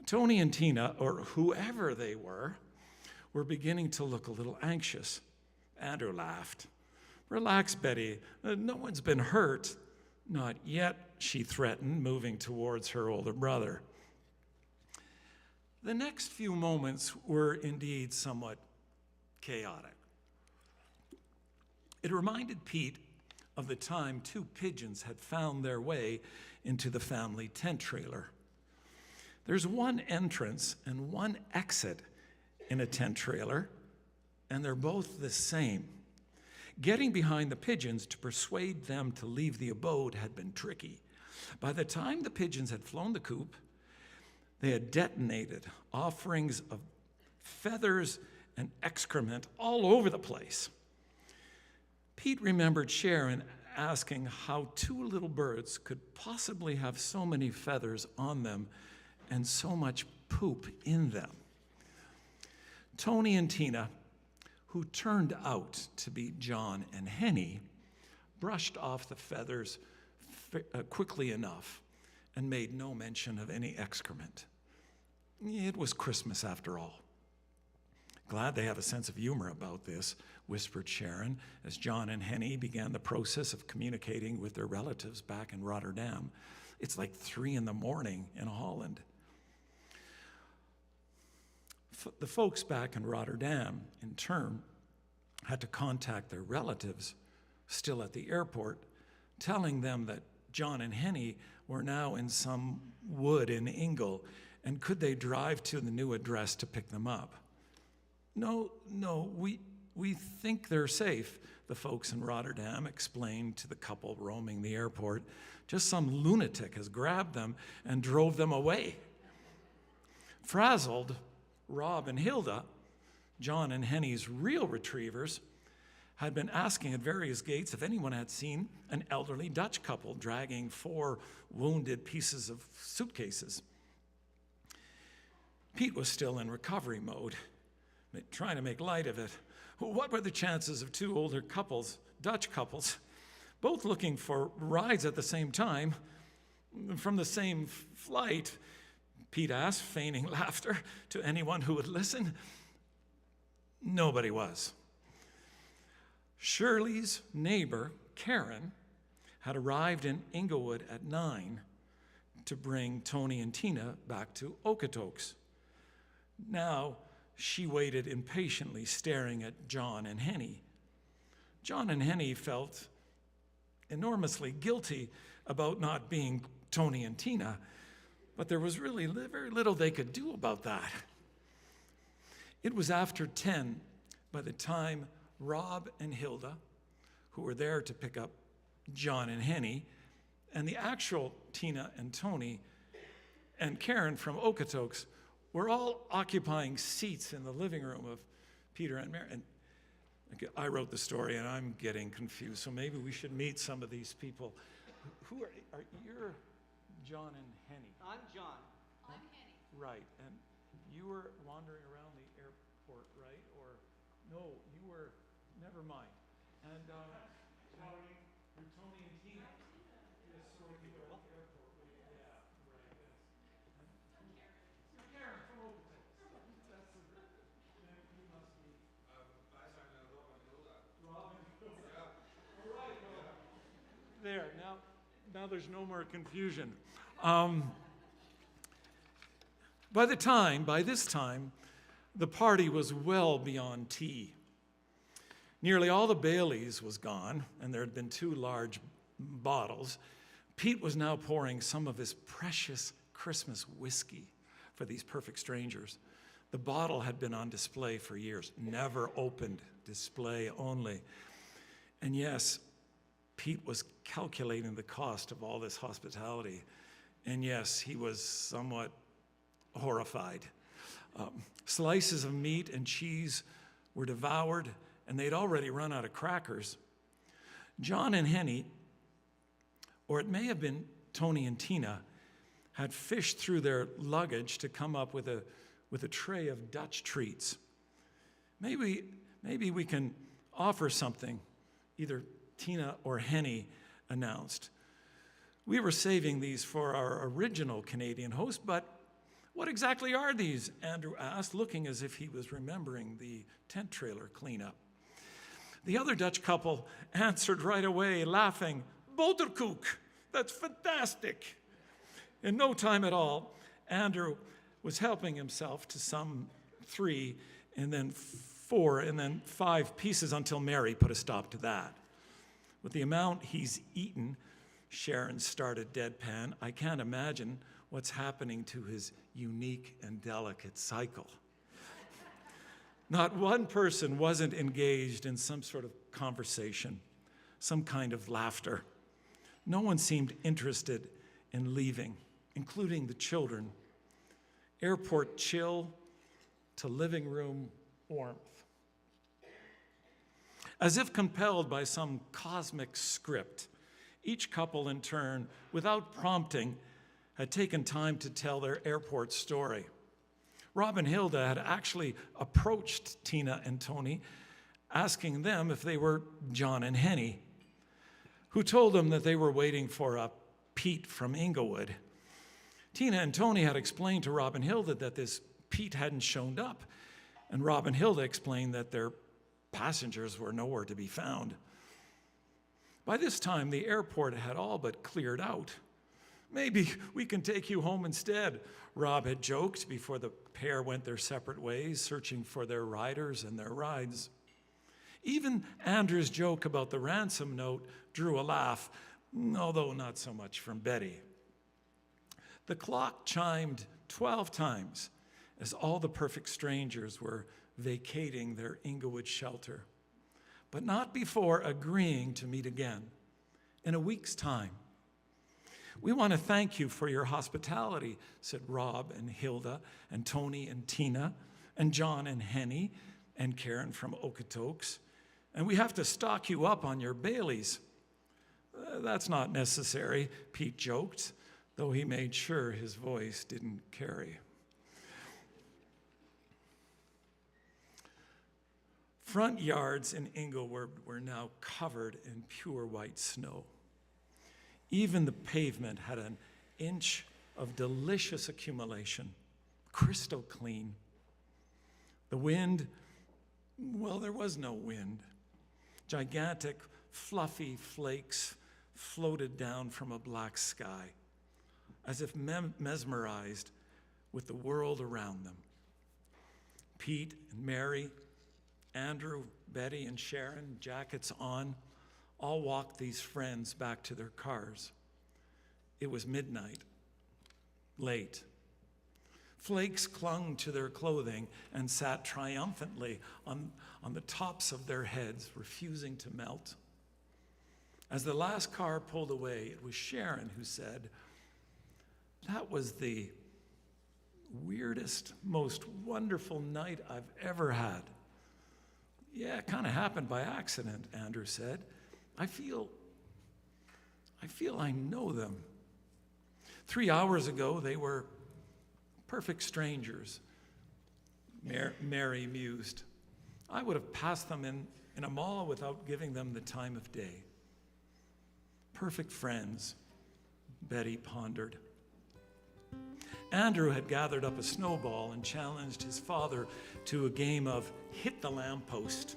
Tony and Tina, or whoever they were beginning to look a little anxious. Andrew laughed. Relax, Betty. No one's been hurt. Not yet, she threatened, moving towards her older brother. The next few moments were indeed somewhat chaotic. It reminded Pete of the time two pigeons had found their way into the family tent trailer. There's one entrance and one exit in a tent trailer, and they're both the same. Getting behind the pigeons to persuade them to leave the abode had been tricky. By the time the pigeons had flown the coop, they had detonated offerings of feathers and excrement all over the place. Pete remembered Sharon asking how two little birds could possibly have so many feathers on them and so much poop in them. Tony and Tina, who turned out to be John and Henny, brushed off the feathers quickly enough and made no mention of any excrement. It was Christmas after all. Glad they have a sense of humor about this, whispered Sharon as John and Henny began the process of communicating with their relatives back in Rotterdam. It's like 3 in the morning in Holland. The folks back in Rotterdam, in turn, had to contact their relatives still at the airport, telling them that John and Henny were now in some wood in Ingle, and could they drive to the new address to pick them up? No, we think they're safe, the folks in Rotterdam explained to the couple roaming the airport. Just some lunatic has grabbed them and drove them away. Frazzled, Rob and Hilda, John and Henny's real retrievers, had been asking at various gates if anyone had seen an elderly Dutch couple dragging 4 wounded pieces of suitcases. Pete was still in recovery mode, trying to make light of it. What were the chances of 2 older couples, Dutch couples, both looking for rides at the same time from the same flight? Pete asked, feigning laughter to anyone who would listen. Nobody was. Shirley's neighbor, Karen, had arrived in Inglewood at 9 to bring Tony and Tina back to Okotoks. Now, she waited impatiently, staring at John and Henny. John and Henny felt enormously guilty about not being Tony and Tina, but there was really very little they could do about that. It was after 10 by the time Rob and Hilda, who were there to pick up John and Henny, and the actual Tina and Tony and Karen from Okotoks were all occupying seats in the living room of Peter and Mary. And I wrote the story and I'm getting confused, so maybe we should meet some of these people. Who are you're John and Henny? I'm John. I'm Henny. Right, and you were wandering around the airport, right? Or no, you were, never mind. And Tony and Tina. Yes, so you were at the airport. Yeah, right, yes. You're Karen from Okotoks. That's the, you must be. Robin. Yeah. All right, well, there, now there's no more confusion. By this time, the party was well beyond tea. Nearly all the Baileys was gone, and there had been 2 large bottles. Pete was now pouring some of his precious Christmas whiskey for these perfect strangers. The bottle had been on display for years, never opened, display only. And yes, Pete was calculating the cost of all this hospitality. And yes, he was somewhat horrified. Slices of meat and cheese were devoured, and they'd already run out of crackers. John and Henny, or it may have been Tony and Tina, had fished through their luggage to come up with a tray of Dutch treats. Maybe we can offer something, either Tina or Henny announced. We were saving these for our original Canadian host, but what exactly are these? Andrew asked, looking as if he was remembering the tent trailer cleanup. The other Dutch couple answered right away, laughing, "Boterkoek, that's fantastic." In no time at all, Andrew was helping himself to some 3, and then 4, and then 5 pieces until Mary put a stop to that. With the amount he's eaten, Sharon started deadpan, I can't imagine what's happening to his unique and delicate cycle. Not one person wasn't engaged in some sort of conversation, some kind of laughter. No one seemed interested in leaving, including the children. Airport chill to living room warmth. As if compelled by some cosmic script, each couple in turn, without prompting, had taken time to tell their airport story. Rob and Hilda had actually approached Tina and Tony, asking them if they were John and Henny, who told them that they were waiting for a Pete from Inglewood, Tina and Tony had explained to Rob and Hilda that this Pete hadn't shown up, and Rob and Hilda explained that their passengers were nowhere to be found. By this time, the airport had all but cleared out. "Maybe we can take you home instead," Rob had joked before the pair went their separate ways, searching for their riders and their rides. Even Andrew's joke about the ransom note drew a laugh, although not so much from Betty. The clock chimed 12 times as all the perfect strangers were vacating their Inglewood shelter, but not before agreeing to meet again in a week's time. "We want to thank you for your hospitality," said Rob and Hilda and Tony and Tina and John and Henny and Karen from Okotoks. "And we have to stock you up on your Baileys." "That's not necessary," Pete joked, though he made sure his voice didn't carry. Front yards in Inglewood were now covered in pure white snow. Even the pavement had an inch of delicious accumulation, crystal clean. The wind, well, there was no wind. Gigantic, fluffy flakes floated down from a black sky, as if mesmerized with the world around them. Pete and Mary, Andrew, Betty, and Sharon, jackets on, all walked these friends back to their cars. It was midnight, late. Flakes clung to their clothing and sat triumphantly on the tops of their heads, refusing to melt. As the last car pulled away, it was Sharon who said, "That was the weirdest, most wonderful night I've ever had." "Yeah, it kind of happened by accident," Andrew said. I feel I know them. 3 hours ago, they were perfect strangers," Mary mused. "I would have passed them in a mall without giving them the time of day." "Perfect friends," Betty pondered. Andrew had gathered up a snowball and challenged his father to a game of hit the lamppost.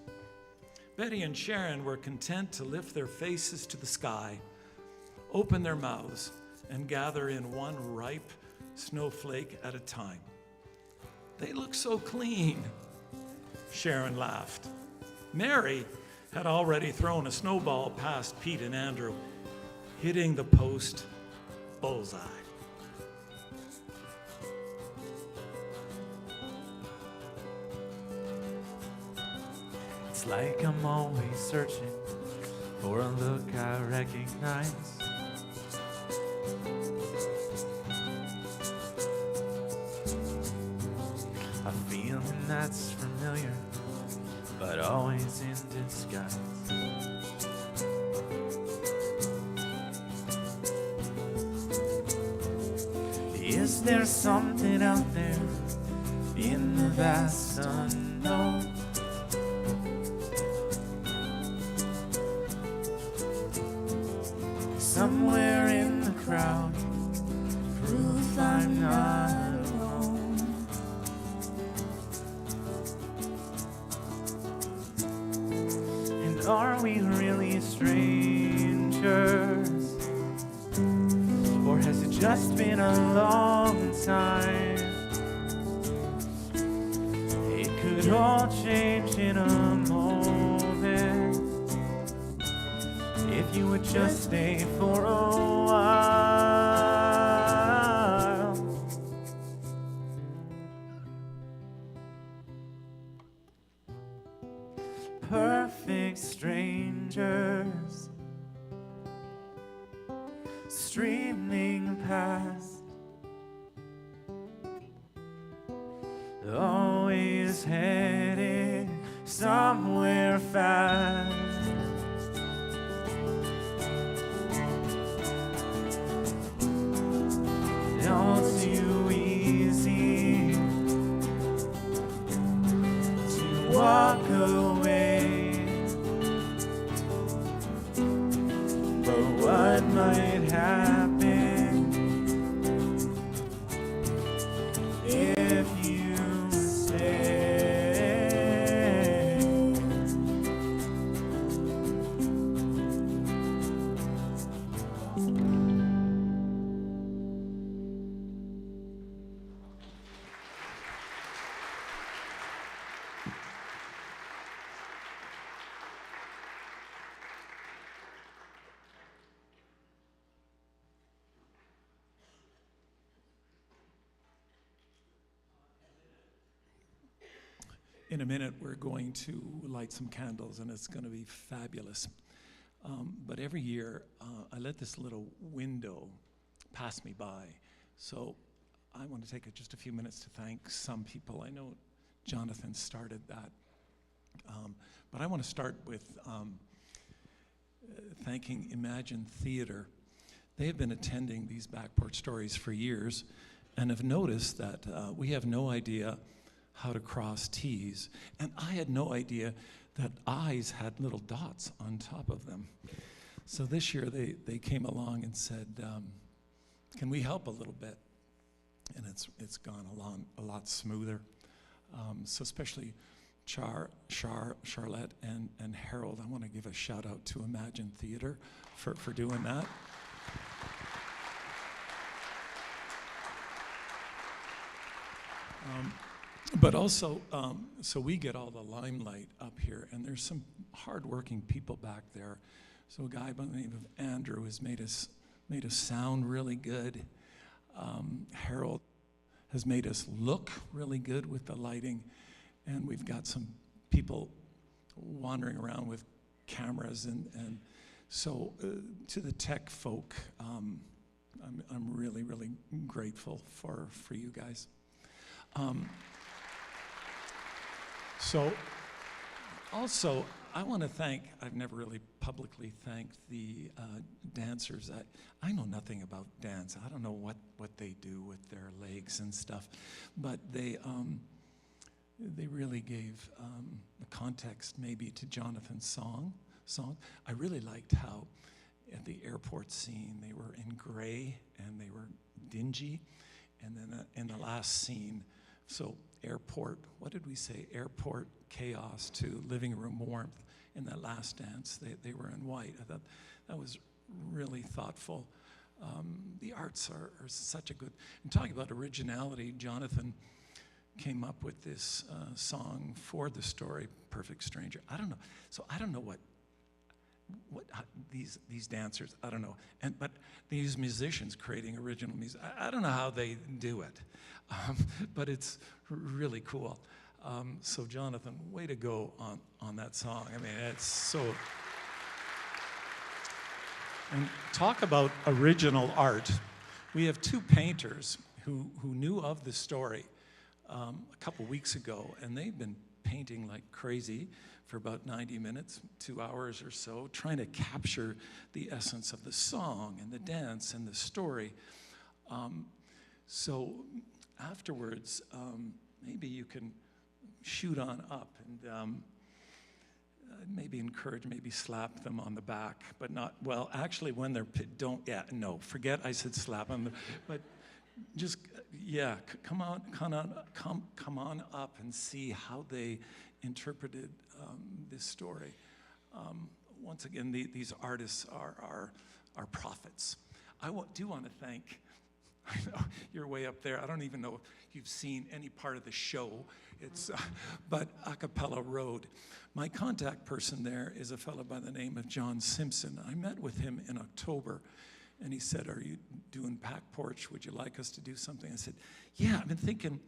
Betty and Sharon were content to lift their faces to the sky, open their mouths, and gather in one ripe snowflake at a time. "They look so clean," Sharon laughed. Mary had already thrown a snowball past Pete and Andrew, hitting the post bullseye. It's like I'm always searching for a look I recognize. A feeling that's familiar, but always in disguise. Is there something out there in the vast unknown? Somewhere in the crowd, proof I'm not alone. And are we really strangers? Or has it just been a long time? It could all change in a moment if you would just stay for a while. Perfect strangers streaming past, always headed somewhere fast. All too easy to walk away, but what might happen In a minute, we're going to light some candles, and it's going to be fabulous. But every year, I let this little window pass me by. So I want to take just a few minutes to thank some people. I know Jonathan started that. But I want to start with thanking Imagine Theater. They have been attending these Back Porch Stories for years and have noticed that we have no idea how to cross T's. And I had no idea that I's had little dots on top of them. So this year they came along and said, can we help a little bit? And it's gone along a lot smoother. So especially Charlotte and Harold, I want to give a shout out to Imagine Theater for doing that. But also, so we get all the limelight up here, and there's some hardworking people back there. So a guy by the name of Andrew has made us sound really good. Harold has made us look really good with the lighting, and we've got some people wandering around with cameras, and so to the tech folk, I'm really, really grateful for you guys. So also, I want to thank, I've never really publicly thanked the dancers. I know nothing about dance. I don't know what they do with their legs and stuff, but they really gave the context maybe to Jonathan's song. I really liked how at the airport scene they were in gray and they were dingy, and then in the last scene, so airport, what did we say? Airport chaos to living room warmth. In that last dance, they were in white. I thought that was really thoughtful. The arts are such a good, and talking about originality, Jonathan came up with this song for the story, Perfect Stranger. I don't know, so I don't know what these dancers, I don't know, but these musicians creating original music, I don't know how they do it, but it's really cool. So Jonathan, way to go on that song. I mean, it's so. And talk about original art. We have two painters who knew of the story a couple weeks ago, and they've been painting like crazy for about 90 minutes, 2 hours or so, trying to capture the essence of the song and the dance and the story. So afterwards, maybe you can shoot on up and maybe encourage, maybe slap them on the back, but not, well, actually when they're, forget I said slap them, but just, yeah, come on up and see how they interpreted this story. Once again, these artists are prophets. I do want to thank, I know you're way up there. I don't even know if you've seen any part of the show. It's, but Acapella Road. My contact person there is a fellow by the name of John Simpson. I met with him in October, and he said, "Are you doing Back Porch? Would you like us to do something?" I said, "Yeah, I've been thinking,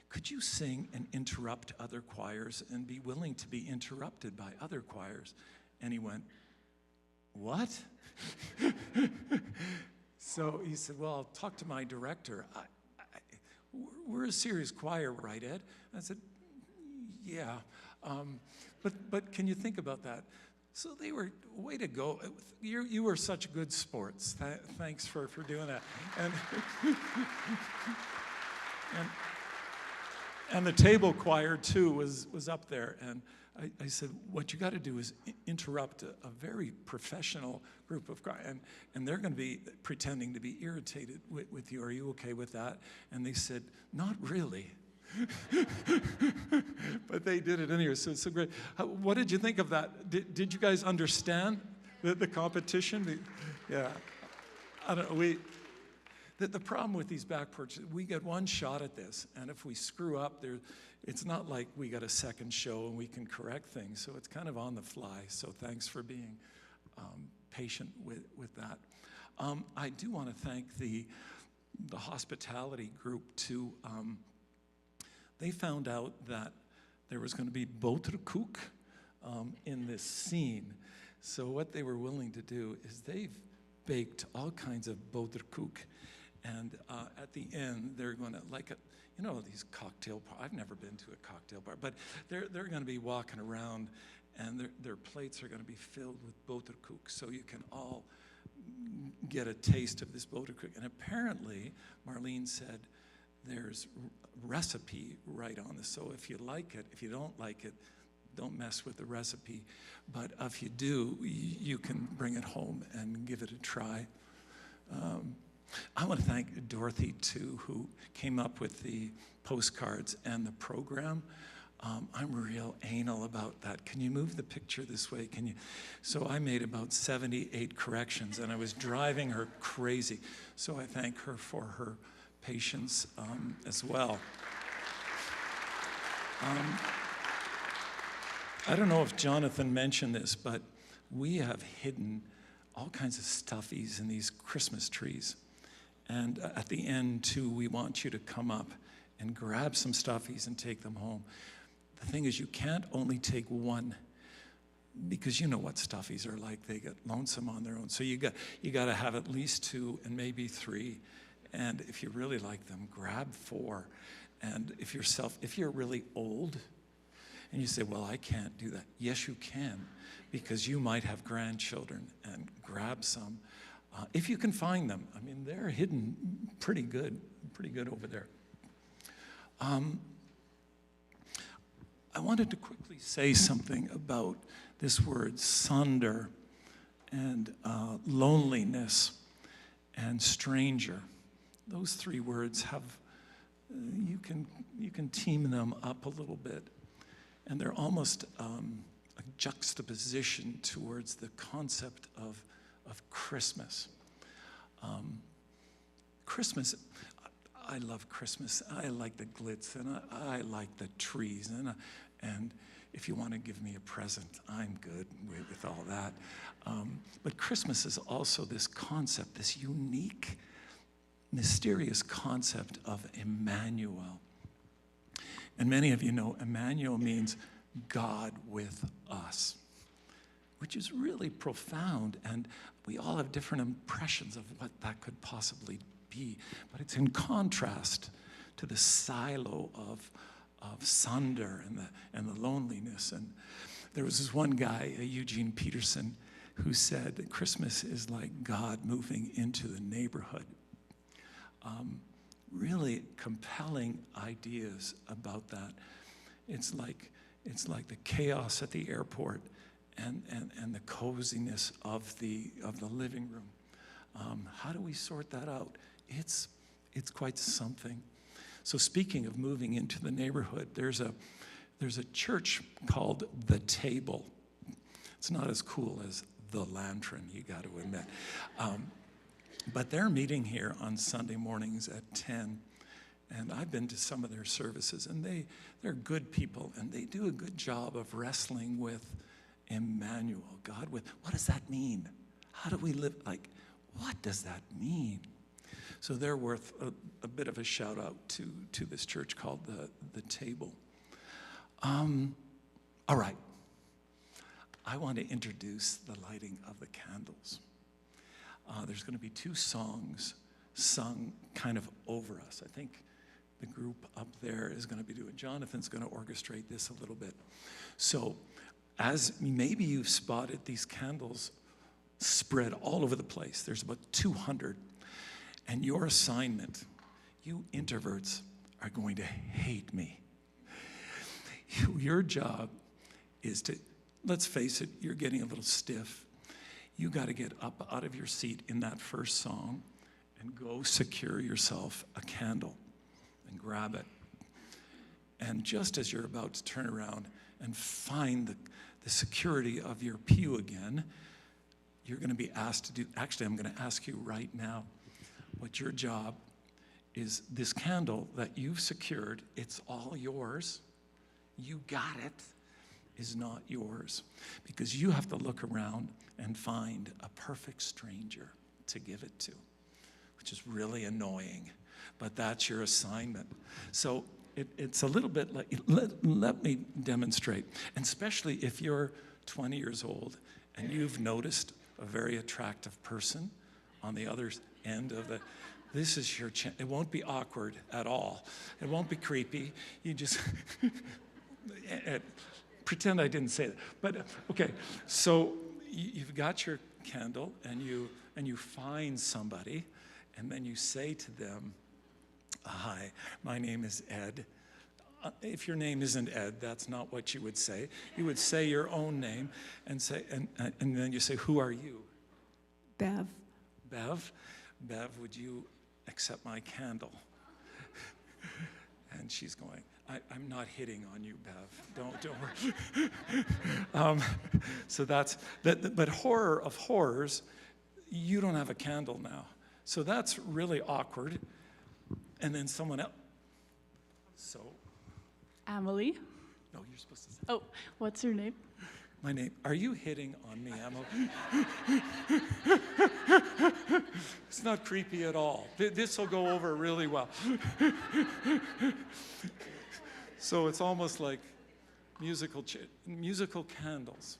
could you sing and interrupt other choirs and be willing to be interrupted by other choirs?" And he went, "What?" So he said, "Well, I'll talk to my director. We're a serious choir, right, Ed?" I said, "Yeah, but can you think about that?" So they were, way to go. You were such good sports. Thanks for doing that. And the table choir, too, was up there. And I said, what you got to do is interrupt a very professional group of choir. And they're going to be pretending to be irritated with you. Are you okay with that? And they said, not really. But they did it anyway, so it's so great. What did you think of that? Did you guys understand the competition? Yeah. I don't know. The problem with these back porches, we get one shot at this, and if we screw up, it's not like we got a second show and we can correct things, so it's kind of on the fly. So thanks for being patient with that. I do want to thank the hospitality group too. They found out that there was going to be boterkoek in this scene. So what they were willing to do is they've baked all kinds of boterkoek, and at the end they're going to, like these cocktail I've never been to a cocktail bar, but they're going to be walking around, and their plates are going to be filled with boterkoek, so you can all get a taste of this boterkoek. And apparently, Marlene said there's recipe right on this. So if you like it, if you don't like it, don't mess with the recipe. But if you do, you can bring it home and give it a try. I want to thank Dorothy, too, who came up with the postcards and the program. I'm real anal about that. Can you move the picture this way? Can you? So I made about 78 corrections, and I was driving her crazy. So I thank her for her patience as well. I don't know if Jonathan mentioned this, but we have hidden all kinds of stuffies in these Christmas trees. And at the end, too, we want you to come up and grab some stuffies and take them home. The thing is, you can't only take one, because you know what stuffies are like. They get lonesome on their own. So you got to have at least 2 and maybe 3. And if you really like them, grab 4. And if you're really old, and you say, well, I can't do that. Yes, you can, because you might have grandchildren, and grab some. If you can find them. I mean, they're hidden pretty good over there. I wanted to quickly say something about this word, sonder, and loneliness, and stranger. Those 3 words have, you can team them up a little bit. And they're almost a juxtaposition towards the concept of Christmas. Christmas, I love Christmas. I like the glitz, and I like the trees. And if you want to give me a present, I'm good with all that. But Christmas is also this concept, this unique, mysterious concept of Emmanuel. And many of you know Emmanuel means God with us, which is really profound. And we all have different impressions of what that could possibly be. But it's in contrast to the silo of sonder and the loneliness. And there was this one guy, Eugene Peterson, who said that Christmas is like God moving into the neighborhood. Really compelling ideas about that. It's like the chaos at the airport and the coziness of the living room. How do we sort that out? It's quite something. So speaking of moving into the neighborhood, there's a church called The Table. It's not as cool as the Lantern, you got to admit. But they're meeting here on Sunday mornings at 10. And I've been to some of their services, and they're good people, and they do a good job of wrestling with Emmanuel, God with. What does that mean? How do we live? What does that mean? So they're worth a bit of a shout out to this church called the Table. All right. I want to introduce the lighting of the candles. There's going to be 2 songs sung kind of over us. I think the group up there is going to be doing. Jonathan's going to orchestrate this a little bit. So as maybe you've spotted, these candles spread all over the place. There's about 200. And your assignment, you introverts are going to hate me. Your job is to, let's face it, you're getting a little stiff. You got to get up out of your seat in that first song and go secure yourself a candle and grab it. And just as you're about to turn around and find the security of your pew again, you're going to be asked to do, actually I'm going to ask you right now what your job is. This candle that you've secured, it's all yours. You got it, is not yours. Because you have to look around and find a perfect stranger to give it to, which is really annoying. But that's your assignment. So it's a little bit like, let me demonstrate. And especially if you're 20 years old and you've noticed a very attractive person on the other end of the, this is your chance. It won't be awkward at all. It won't be creepy. You just pretend I didn't say that. But okay, so you've got your candle and you find somebody, and then you say to them, "Hi, my name is Ed." If your name isn't Ed, that's not what you would say. You would say your own name and say, and then you say, "Who are you?" Bev. Bev. Bev, would you accept my candle? And she's going, I'm not hitting on you, Bev. Don't worry. So that's that. But horror of horrors, you don't have a candle now. So that's really awkward. And then someone else. So. Emily. No, you're supposed to say. Oh, what's your name? My name. Are you hitting on me, Emily? It's not creepy at all. This will go over really well. So it's almost like musical candles.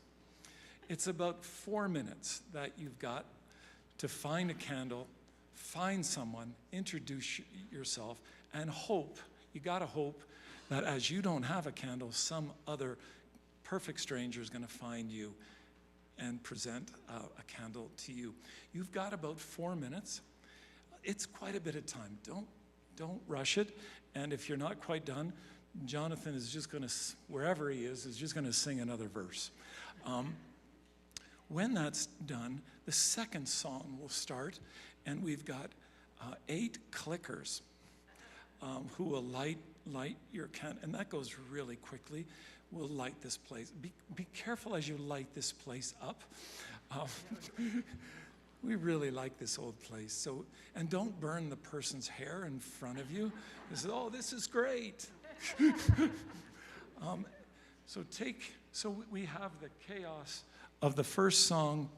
It's about 4 minutes that you've got to find a candle, find someone, introduce yourself, and hope. You got to hope that as you don't have a candle, some other perfect stranger is going to find you and present a candle to you. You've got about 4 minutes. It's quite a bit of time. Don't rush it. And if you're not quite done, Jonathan is just going to, wherever he is just going to sing another verse. When that's done, the second song will start, and we've got 8 clickers who will light your candle, and that goes really quickly. We'll light this place. Be careful as you light this place up. We really like this old place. So, and don't burn the person's hair in front of you. This is, oh, this is great. So we have the chaos of the first song,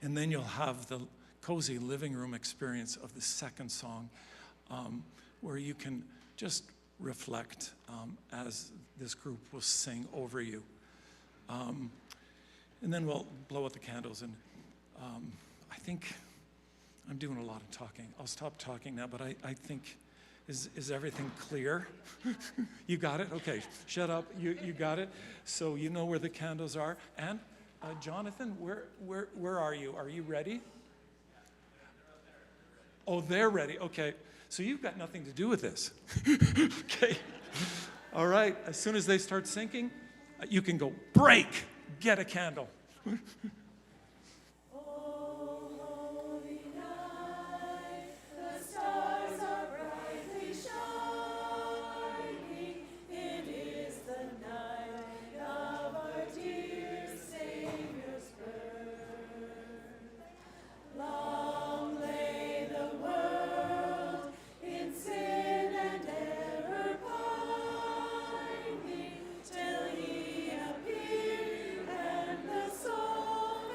and then you'll have the cozy living room experience of the second song, where you can just reflect as this group will sing over you. And then we'll blow out the candles, and I think I'm doing a lot of talking. I'll stop talking now, but I think, is everything clear? You got it? Okay, shut up. You got it? So you know where the candles are. And Jonathan, where are you? Are you ready? Oh, they're ready. Okay. So you've got nothing to do with this. Okay. All right. As soon as they start sinking, you can go, break, get a candle. Till he appeared, and the soul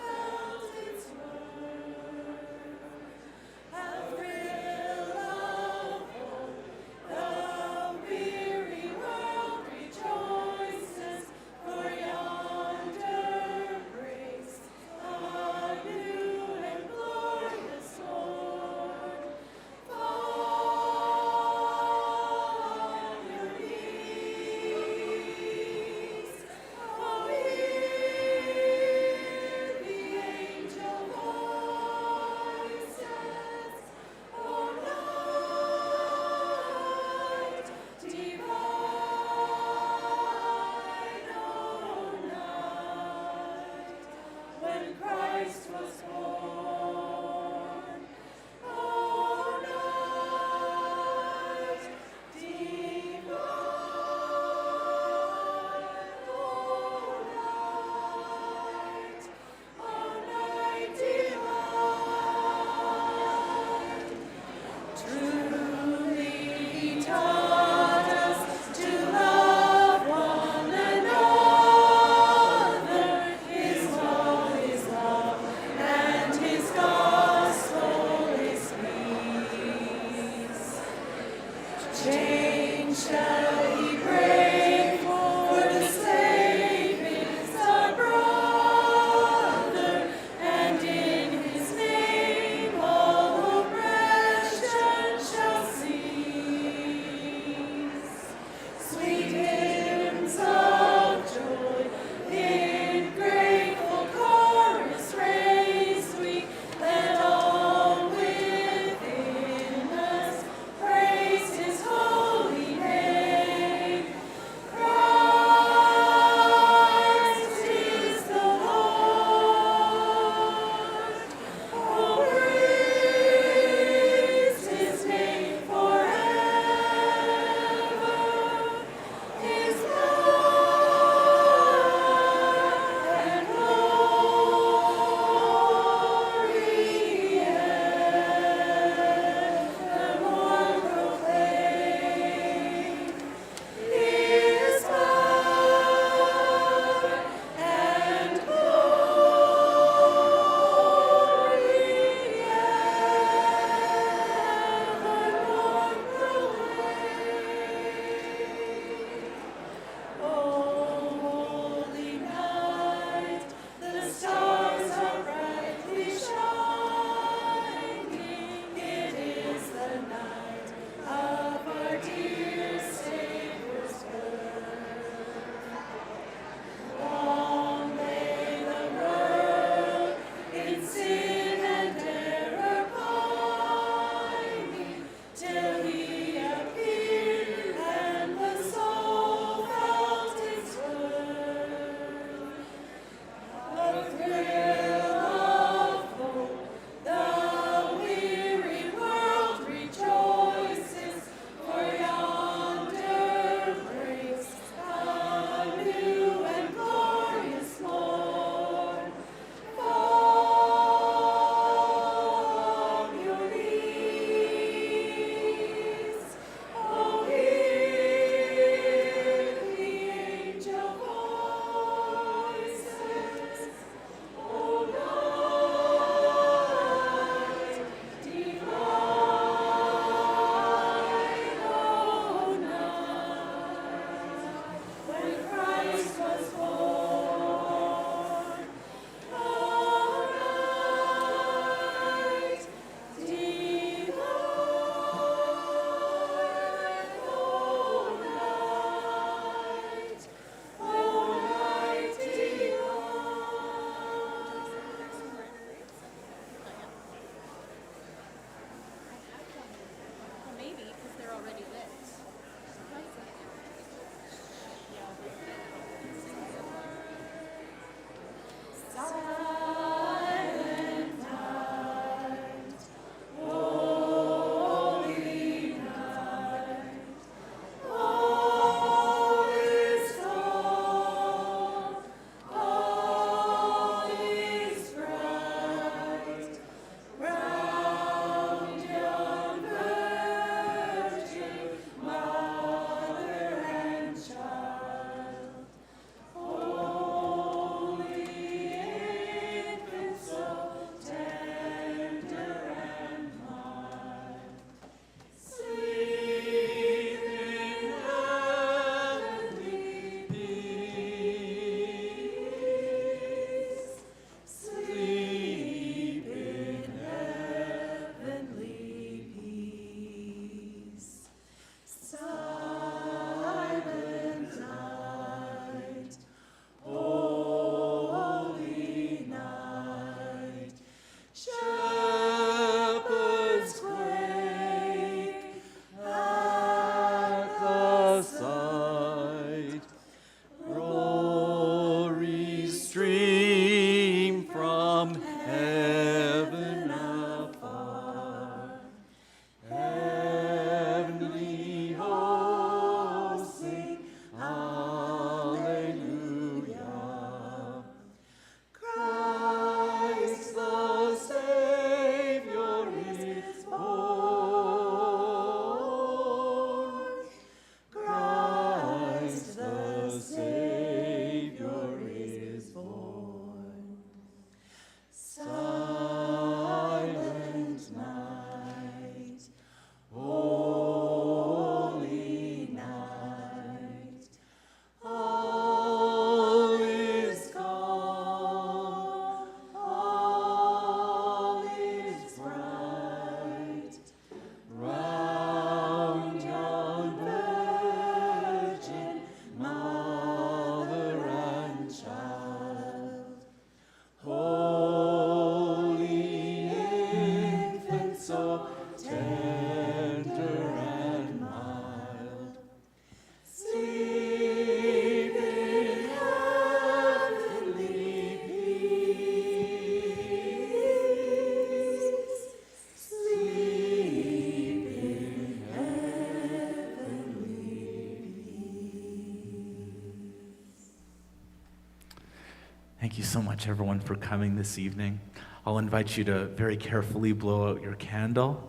Thank you so much, everyone, for coming this evening. I'll invite you to very carefully blow out your candle.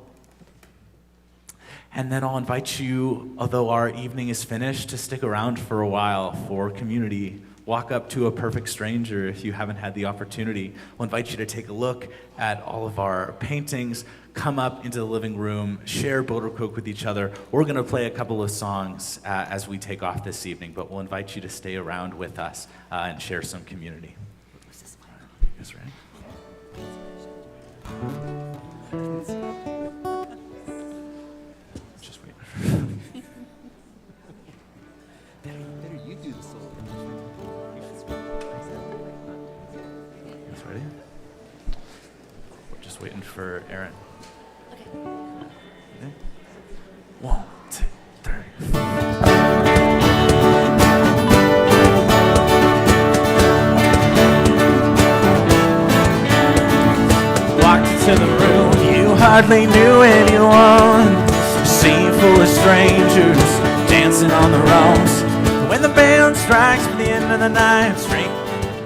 And then I'll invite you, although our evening is finished, to stick around for a while for community. Walk up to a perfect stranger if you haven't had the opportunity. I'll invite you to take a look at all of our paintings, come up into the living room, share Boulder Coke with each other. We're going to play a couple of songs as we take off this evening, but we'll invite you to stay around with us and share some community. You guys ready? Just wait. Better you do the solo. You guys ready? We're just waiting for Aaron. Okay. 1, 2, 3. Walked into the room, you hardly knew anyone. Scene full of strangers dancing on the rungs. When the band strikes for the end of the night, drink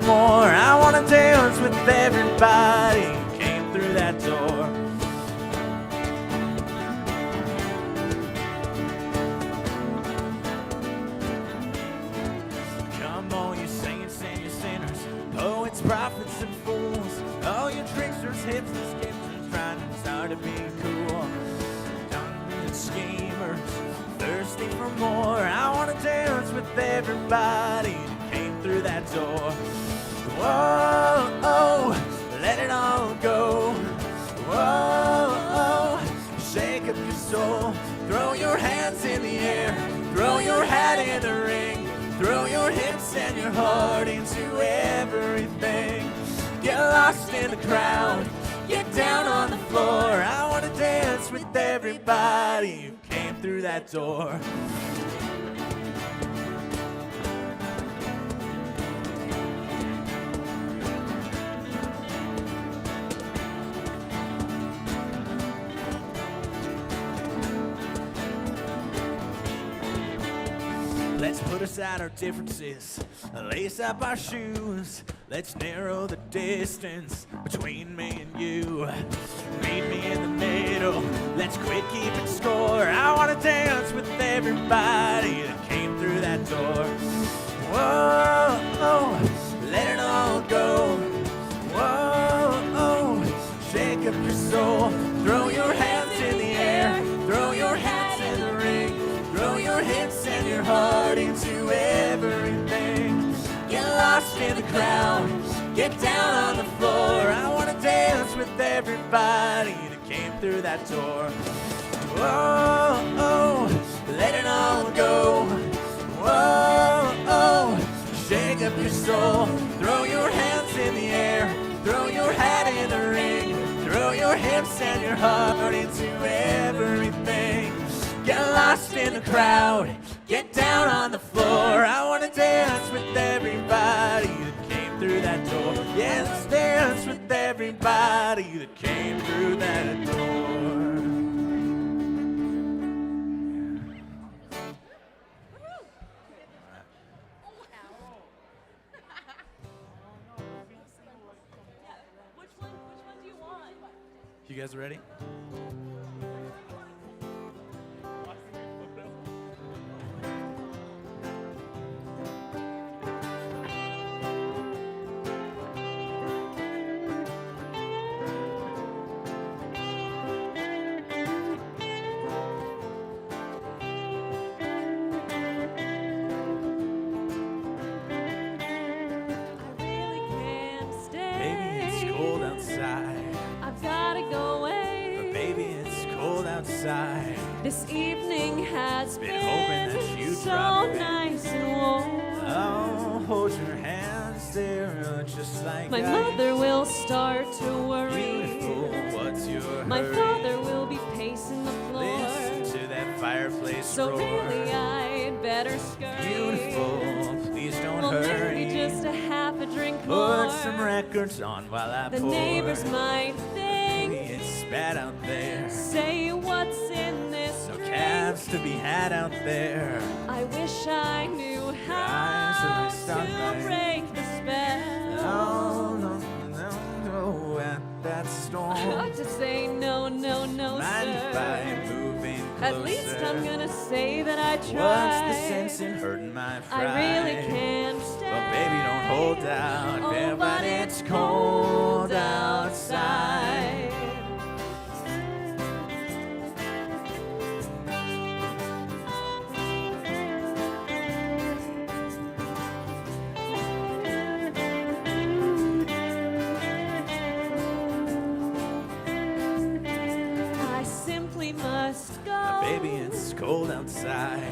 more. I wanna dance with everybody who came through that door. Come on, you saints and you sinners, poets, prophets, and fools. All you tricksters, hipsters, skippers, trying hard to be cool. Dumb schemers, thirsty for more. I wanna dance with everybody who came through that door. Whoa, oh, let it all go. Whoa, oh, shake up your soul. Throw your hands in the air. Throw your hat in the ring. Throw your hips and your heart into everything. Get lost in the crowd. Get down on the floor. I wanna dance with everybody who came through that door. Let's put aside our differences, lace up our shoes. Let's narrow the distance between me and you. Meet me in the middle, let's quit keeping score. I wanna dance with everybody that came through that door. Whoa, oh, let it all go. Whoa, oh, shake up your soul. Throw your hands in the air, throw your hats in the ring. Throw your hips and your heart into everything. Get lost in the crowd. Get down on the floor. I wanna dance with everybody that came through that door. Whoa, oh, let it all go. Whoa, oh, shake up your soul. Throw your hands in the air. Throw your hat in the ring. Throw your hips and your heart into everything. Get lost in the crowd, get down on the floor. I wanna dance with everybody that came through that door. Yeah, let's dance with everybody that came through that door. Which one do you want? You guys ready? I've gotta go away. But baby, it's cold outside. This evening has Been hoping that you'd so drop in. nice and warm. Oh, hold your hands there, just like My ice. mother will start to worry. Beautiful, what's your My hurry? father will be pacing the floor. Listen to that fireplace So roar. really I'd better scurry. Beautiful, please don't Well, hurry. maybe just a half a drink more. Put some records on while I The pour. neighbors might think, Maybe it's bad out there. say what's in this No drink. cabs to be had out there. I wish I knew eyes are how like starlight. to break the spell. Oh, storm. Got to say no, no, no, Mind if sir. I moving closer? At least I'm gonna say that I tried. What's the sense in hurting my pride? I really can't stay. But baby, don't hold out. Oh, Yeah, but it's cold outside. I simply must go. Baby, it's cold outside.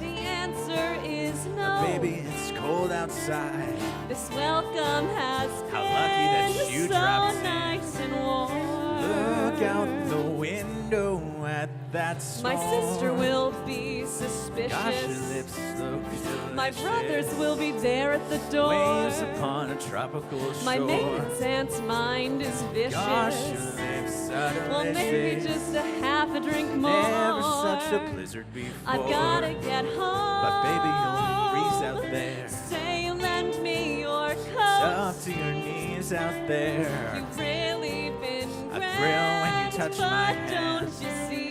The answer is no. Baby, it's cold outside. This welcome has How lucky that been you so dropped in. nice and warm. Look out the window at that storm. My sister will be suspicious. Gosh, your lips look delicious. My brothers will be there at the door. Waves upon a tropical shore. My maintenance aunt's mind is vicious. Gosh, your lips are delicious. Well, maybe just a half a drink more. Never such a blizzard before. I've gotta get home. But baby, you'll freeze out there. Say, lend me your It's coat. up to your knees out there. You've really been I great, thrill when you touch but my hand. don't you see?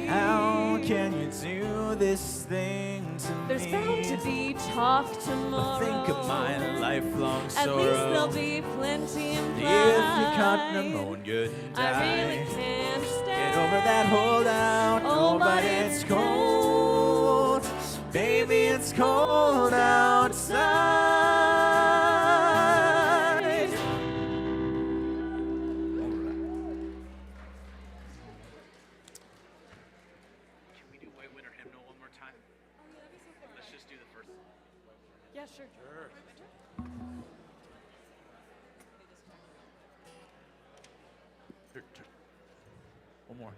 How can you do this thing to There's me? bound to be talk But tomorrow. think of my lifelong At sorrow. least there'll be plenty implied. If you caught pneumonia and I really died, can't stay. get over that holdout. Oh, but it's cold. Baby, it's cold outside. Can we do White Winter Hymnal one more time? Let's just do the first. Yeah, sure. One more.